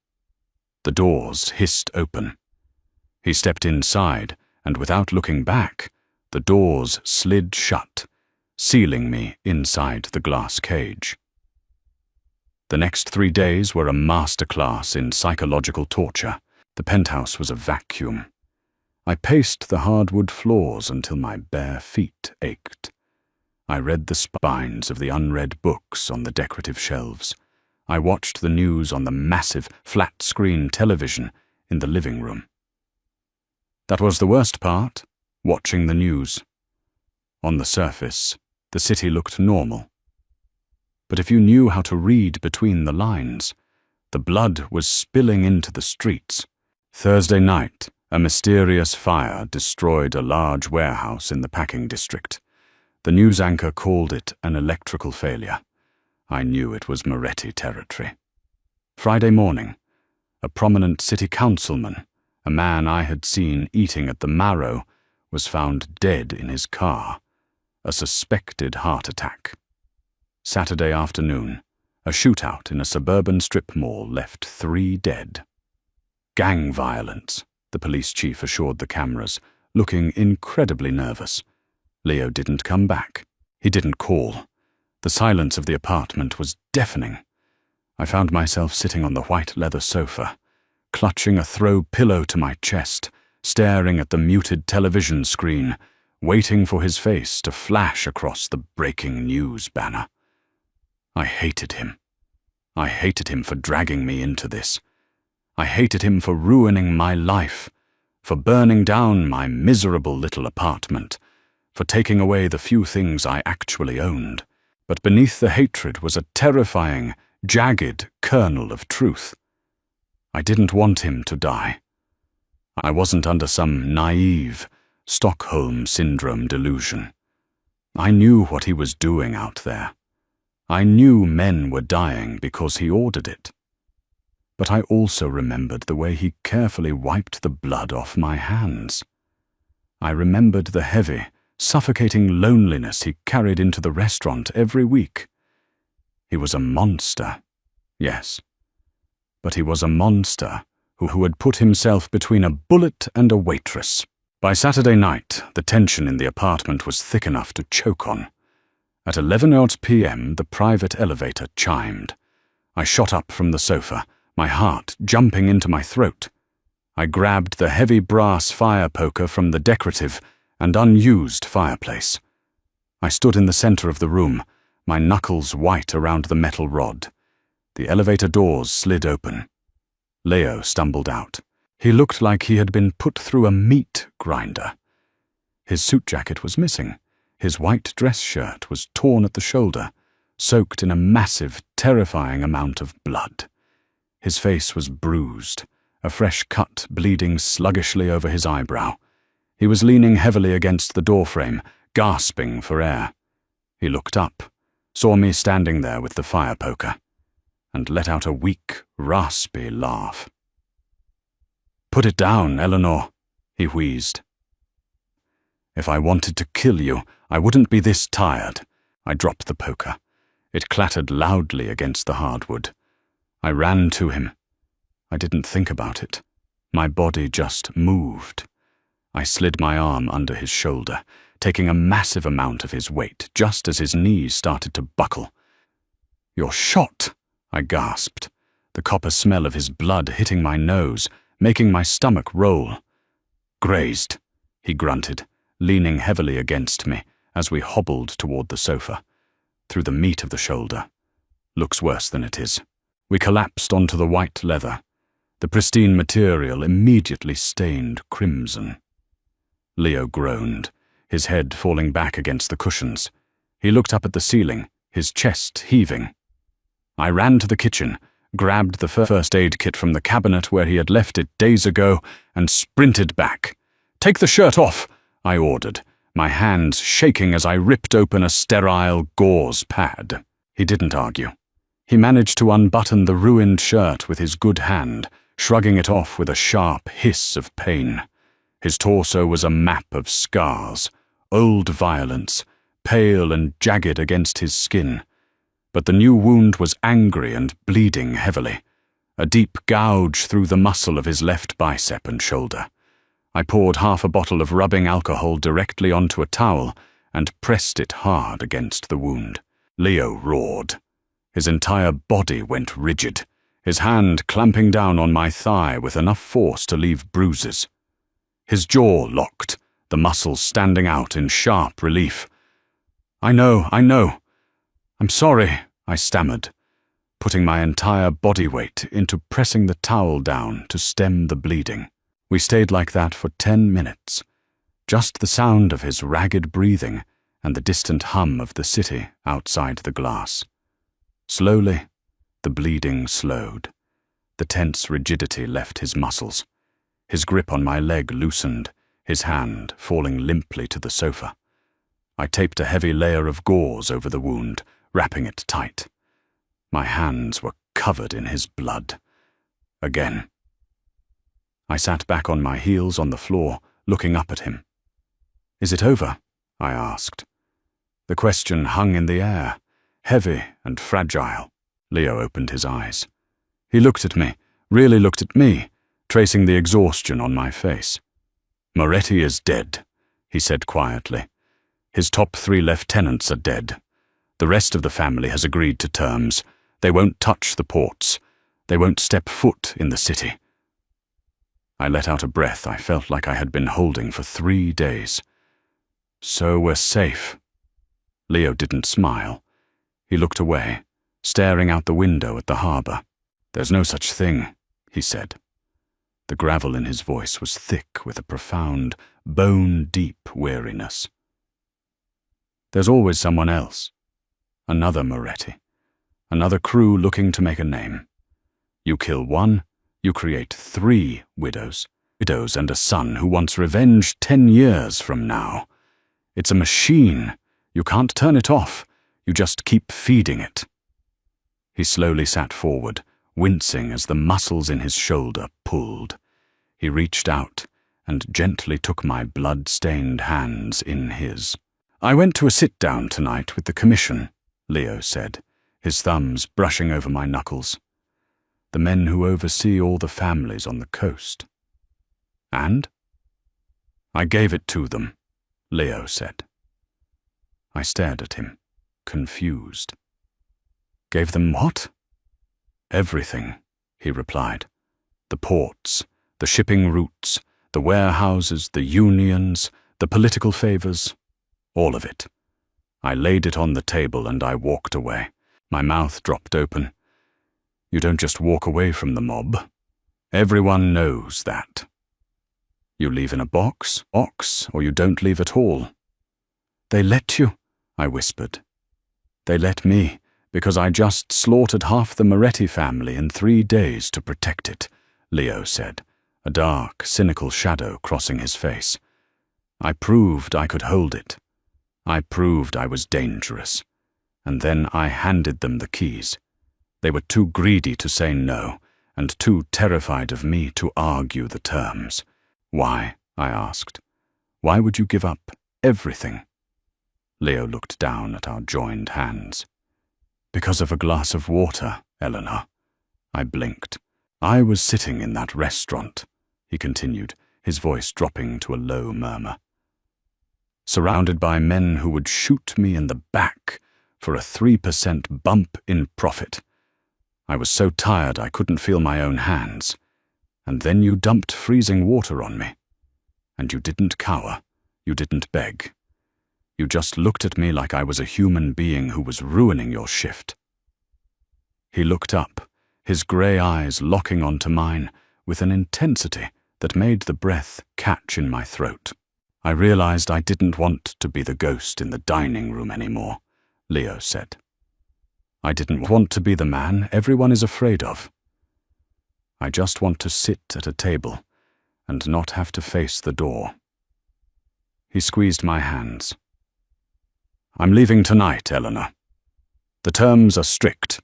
The doors hissed open. He stepped inside, and without looking back, the doors slid shut, sealing me inside the glass cage. The next 3 days were a masterclass in psychological torture. The penthouse was a vacuum. I paced the hardwood floors until my bare feet ached. I read the spines of the unread books on the decorative shelves. I watched the news on the massive, flat-screen television in the living room. That was the worst part, watching the news. On the surface, the city looked normal. But if you knew how to read between the lines, the blood was spilling into the streets. Thursday night, a mysterious fire destroyed a large warehouse in the packing district. The news anchor called it an electrical failure. I knew it was Moretti territory. Friday morning, a prominent city councilman, a man I had seen eating at the Marrow, was found dead in his car, a suspected heart attack. Saturday afternoon, a shootout in a suburban strip mall left 3 dead. Gang violence, the police chief assured the cameras, looking incredibly nervous. Leo didn't come back. He didn't call. The silence of the apartment was deafening. I found myself sitting on the white leather sofa, clutching a throw pillow to my chest, staring at the muted television screen, waiting for his face to flash across the breaking news banner. I hated him. I hated him for dragging me into this. I hated him for ruining my life, for burning down my miserable little apartment, for taking away the few things I actually owned. But beneath the hatred was a terrifying, jagged kernel of truth. I didn't want him to die. I wasn't under some naive Stockholm Syndrome delusion. I knew what he was doing out there. I knew men were dying because he ordered it. But I also remembered the way he carefully wiped the blood off my hands. I remembered the heavy, suffocating loneliness he carried into the restaurant every week. He was a monster, yes, but he was a monster who had put himself between a bullet and a waitress. By Saturday night, the tension in the apartment was thick enough to choke on. At 11 p.m., the private elevator chimed. I shot up from the sofa, my heart jumping into my throat. I grabbed the heavy brass fire poker from the decorative and unused fireplace. I stood in the center of the room, my knuckles white around the metal rod. The elevator doors slid open. Leo stumbled out. He looked like he had been put through a meat grinder. His suit jacket was missing. His white dress shirt was torn at the shoulder, soaked in a massive, terrifying amount of blood. His face was bruised, a fresh cut bleeding sluggishly over his eyebrow. He was leaning heavily against the doorframe, gasping for air. He looked up, saw me standing there with the fire poker, and let out a weak, raspy laugh. "Put it down, Eleanor," he wheezed. "If I wanted to kill you, I wouldn't be this tired." I dropped the poker. It clattered loudly against the hardwood. I ran to him. I didn't think about it. My body just moved. I slid my arm under his shoulder, taking a massive amount of his weight just as his knees started to buckle. "You're shot," I gasped, the copper smell of his blood hitting my nose, making my stomach roll. "Grazed," he grunted, leaning heavily against me as we hobbled toward the sofa. "Through the meat of the shoulder. Looks worse than it is." We collapsed onto the white leather. The pristine material immediately stained crimson. Leo groaned, his head falling back against the cushions. He looked up at the ceiling, his chest heaving. I ran to the kitchen, grabbed the first aid kit from the cabinet where he had left it days ago, and sprinted back. "Take the shirt off," I ordered, my hands shaking as I ripped open a sterile gauze pad. He didn't argue. He managed to unbutton the ruined shirt with his good hand, shrugging it off with a sharp hiss of pain. His torso was a map of scars, old violence, pale and jagged against his skin. But the new wound was angry and bleeding heavily, a deep gouge through the muscle of his left bicep and shoulder. I poured half a bottle of rubbing alcohol directly onto a towel and pressed it hard against the wound. Leo roared. His entire body went rigid, his hand clamping down on my thigh with enough force to leave bruises. His jaw locked, the muscles standing out in sharp relief. I know. I'm sorry, I stammered, putting my entire body weight into pressing the towel down to stem the bleeding. We stayed like that for 10 minutes. Just the sound of his ragged breathing and the distant hum of the city outside the glass. Slowly, the bleeding slowed. The tense rigidity left his muscles. His grip on my leg loosened, his hand falling limply to the sofa. I taped a heavy layer of gauze over the wound, wrapping it tight. My hands were covered in his blood. Again. I sat back on my heels on the floor, looking up at him. "Is it over?" I asked. The question hung in the air, heavy and fragile. Leo opened his eyes. He looked at me, really looked at me, tracing the exhaustion on my face. "Moretti is dead," he said quietly. "His top 3 lieutenants are dead. The rest of the family has agreed to terms. They won't touch the ports. They won't step foot in the city." I let out a breath I felt like I had been holding for 3 days. "So we're safe." Leo didn't smile. He looked away, staring out the window at the harbor. "There's no such thing," he said. The gravel in his voice was thick with a profound, bone-deep weariness. "There's always someone else. Another Moretti. Another crew looking to make a name. You kill one, you create 3 widows. Widows and a son who wants revenge 10 years from now. It's a machine. You can't turn it off. You just keep feeding it." He slowly sat forward, wincing as the muscles in his shoulder pulled. He reached out and gently took my blood-stained hands in his. "I went to a sit-down tonight with the commission," Leo said, his thumbs brushing over my knuckles. "The men who oversee all the families on the coast." "And?" "I gave it to them," Leo said. I stared at him, confused. "Gave them what?" "Everything," he replied. "The ports, the shipping routes, the warehouses, the unions, the political favors, all of it. I laid it on the table and I walked away. My mouth dropped open. You don't just walk away from the mob. Everyone knows that. You leave in a box, or you don't leave at all." "They let you?" I whispered. "They let me, because I just slaughtered half the Moretti family in 3 days to protect it," Leo said, a dark, cynical shadow crossing his face. "I proved I could hold it. I proved I was dangerous. And then I handed them the keys. They were too greedy to say no, and too terrified of me to argue the terms." "Why?" I asked. "Why would you give up everything?" Leo looked down at our joined hands. "Because of a glass of water, Eleanor." I blinked. "I was sitting in that restaurant," he continued, his voice dropping to a low murmur, "surrounded by men who would shoot me in the back for a 3% bump in profit. I was so tired I couldn't feel my own hands. And then you dumped freezing water on me. And you didn't cower. You didn't beg. You just looked at me like I was a human being who was ruining your shift." He looked up, his grey eyes locking onto mine with an intensity that made the breath catch in my throat. "I realized I didn't want to be the ghost in the dining room anymore," Leo said. "I didn't want to be the man everyone is afraid of. I just want to sit at a table and not have to face the door." He squeezed my hands. "I'm leaving tonight, Eleanor. The terms are strict.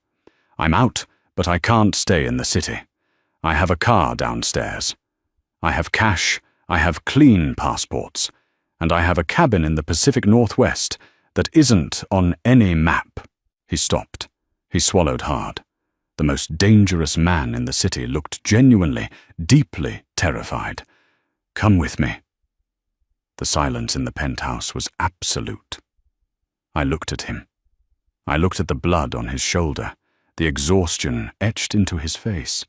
I'm out, but I can't stay in the city. I have a car downstairs. I have cash, I have clean passports, and I have a cabin in the Pacific Northwest that isn't on any map." He stopped. He swallowed hard. The most dangerous man in the city looked genuinely, deeply terrified. "Come with me." The silence in the penthouse was absolute. I looked at him. I looked at the blood on his shoulder, the exhaustion etched into his face,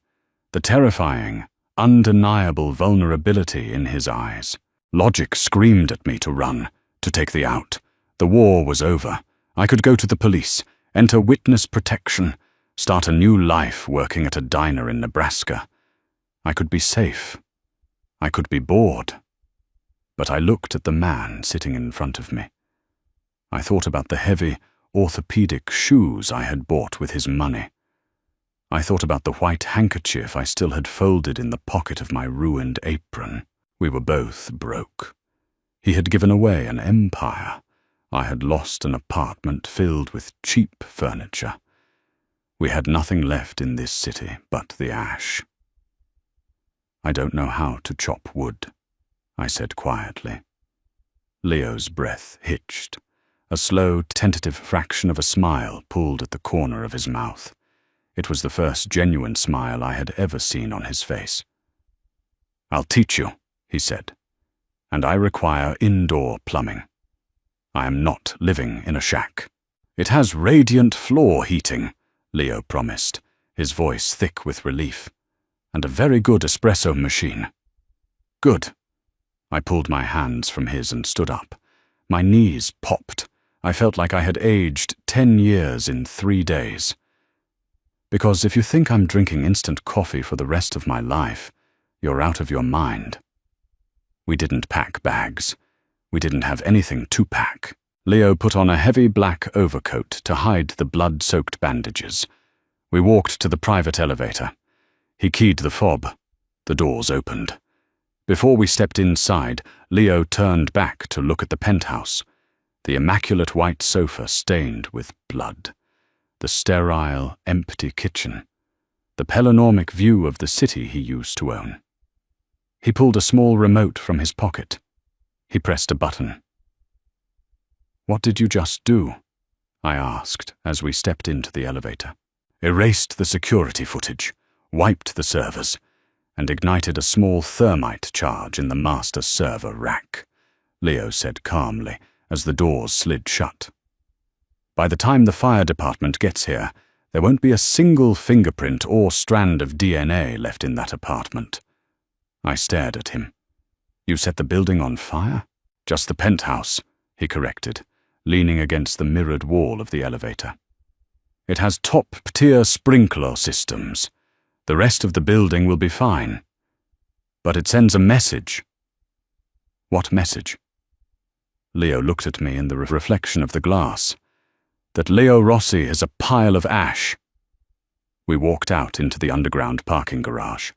the terrifying, undeniable vulnerability in his eyes. Logic screamed at me to run, to take the out, The war was over. I could go to the police, enter witness protection, start a new life working at a diner in Nebraska. I could be safe. I could be bored. But I looked at the man sitting in front of me. I thought about the heavy, orthopedic shoes I had bought with his money. I thought about the white handkerchief I still had folded in the pocket of my ruined apron. We were both broke. He had given away an empire. I had lost an apartment filled with cheap furniture. We had nothing left in this city but the ash. I don't know how to chop wood, I said quietly. Leo's breath hitched. A slow, tentative fraction of a smile pulled at the corner of his mouth. It was the first genuine smile I had ever seen on his face. "I'll teach you," he said, "and I require indoor plumbing. I am not living in a shack." "It has radiant floor heating," Leo promised, his voice thick with relief, "and a very good espresso machine." "Good." I pulled my hands from his and stood up. My knees popped. I felt like I had aged 10 years in 3 days. Because if you think I'm drinking instant coffee for the rest of my life, you're out of your mind. We didn't pack bags. We didn't have anything to pack. Leo put on a heavy black overcoat to hide the blood-soaked bandages. We walked to the private elevator. He keyed the fob. The doors opened. Before we stepped inside, Leo turned back to look at the penthouse. The immaculate white sofa stained with blood. The sterile, empty kitchen. The panoramic view of the city he used to own. He pulled a small remote from his pocket. He pressed a button. "What did you just do?" I asked as we stepped into the elevator. "Erased the security footage, wiped the servers, and ignited a small thermite charge in the master server rack," Leo said calmly as the doors slid shut. "By the time the fire department gets here, there won't be a single fingerprint or strand of DNA left in that apartment." I stared at him. "You set the building on fire?" "Just the penthouse," he corrected, leaning against the mirrored wall of the elevator. "It has top-tier sprinkler systems. The rest of the building will be fine. But it sends a message." "What message?" Leo looked at me in the reflection of the glass. "That Leo Rossi is a pile of ash." We walked out into the underground parking garage.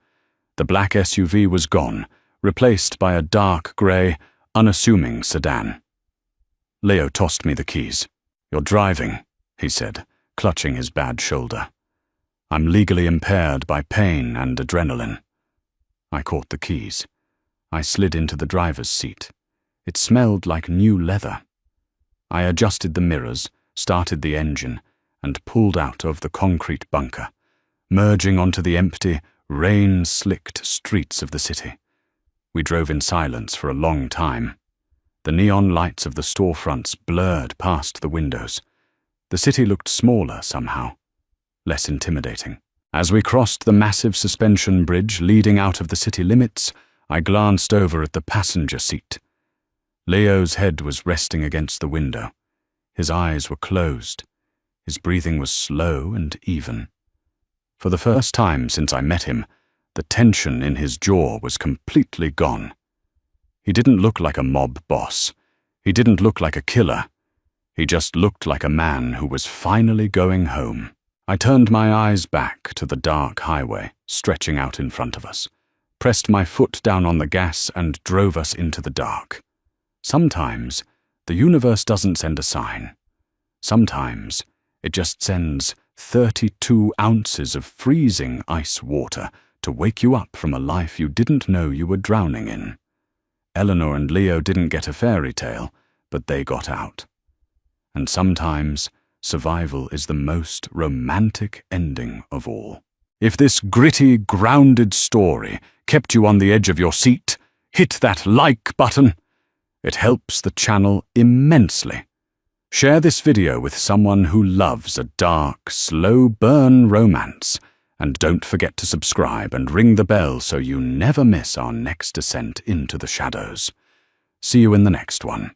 The black SUV was gone, replaced by a dark grey, unassuming sedan. Leo tossed me the keys. "You're driving," he said, clutching his bad shoulder. "I'm legally impaired by pain and adrenaline." I caught the keys. I slid into the driver's seat. It smelled like new leather. I adjusted the mirrors, started the engine, and pulled out of the concrete bunker, merging onto the empty, rain-slicked streets of the city. We drove in silence for a long time. The neon lights of the storefronts blurred past the windows. The city looked smaller somehow, less intimidating. As we crossed the massive suspension bridge leading out of the city limits, I glanced over at the passenger seat. Leo's head was resting against the window. His eyes were closed. His breathing was slow and even. For the first time since I met him, the tension in his jaw was completely gone. He didn't look like a mob boss. He didn't look like a killer. He just looked like a man who was finally going home. I turned my eyes back to the dark highway stretching out in front of us, pressed my foot down on the gas and drove us into the dark. Sometimes the universe doesn't send a sign. Sometimes it just sends 32 ounces of freezing ice water to wake you up from a life you didn't know you were drowning in. Eleanor and Leo didn't get a fairy tale, but they got out. And sometimes survival is the most romantic ending of all. If this gritty, grounded story kept you on the edge of your seat, hit that like button. It helps the channel immensely. Share this video with someone who loves a dark, slow-burn romance, and don't forget to subscribe and ring the bell so you never miss our next descent into the shadows. See you in the next one.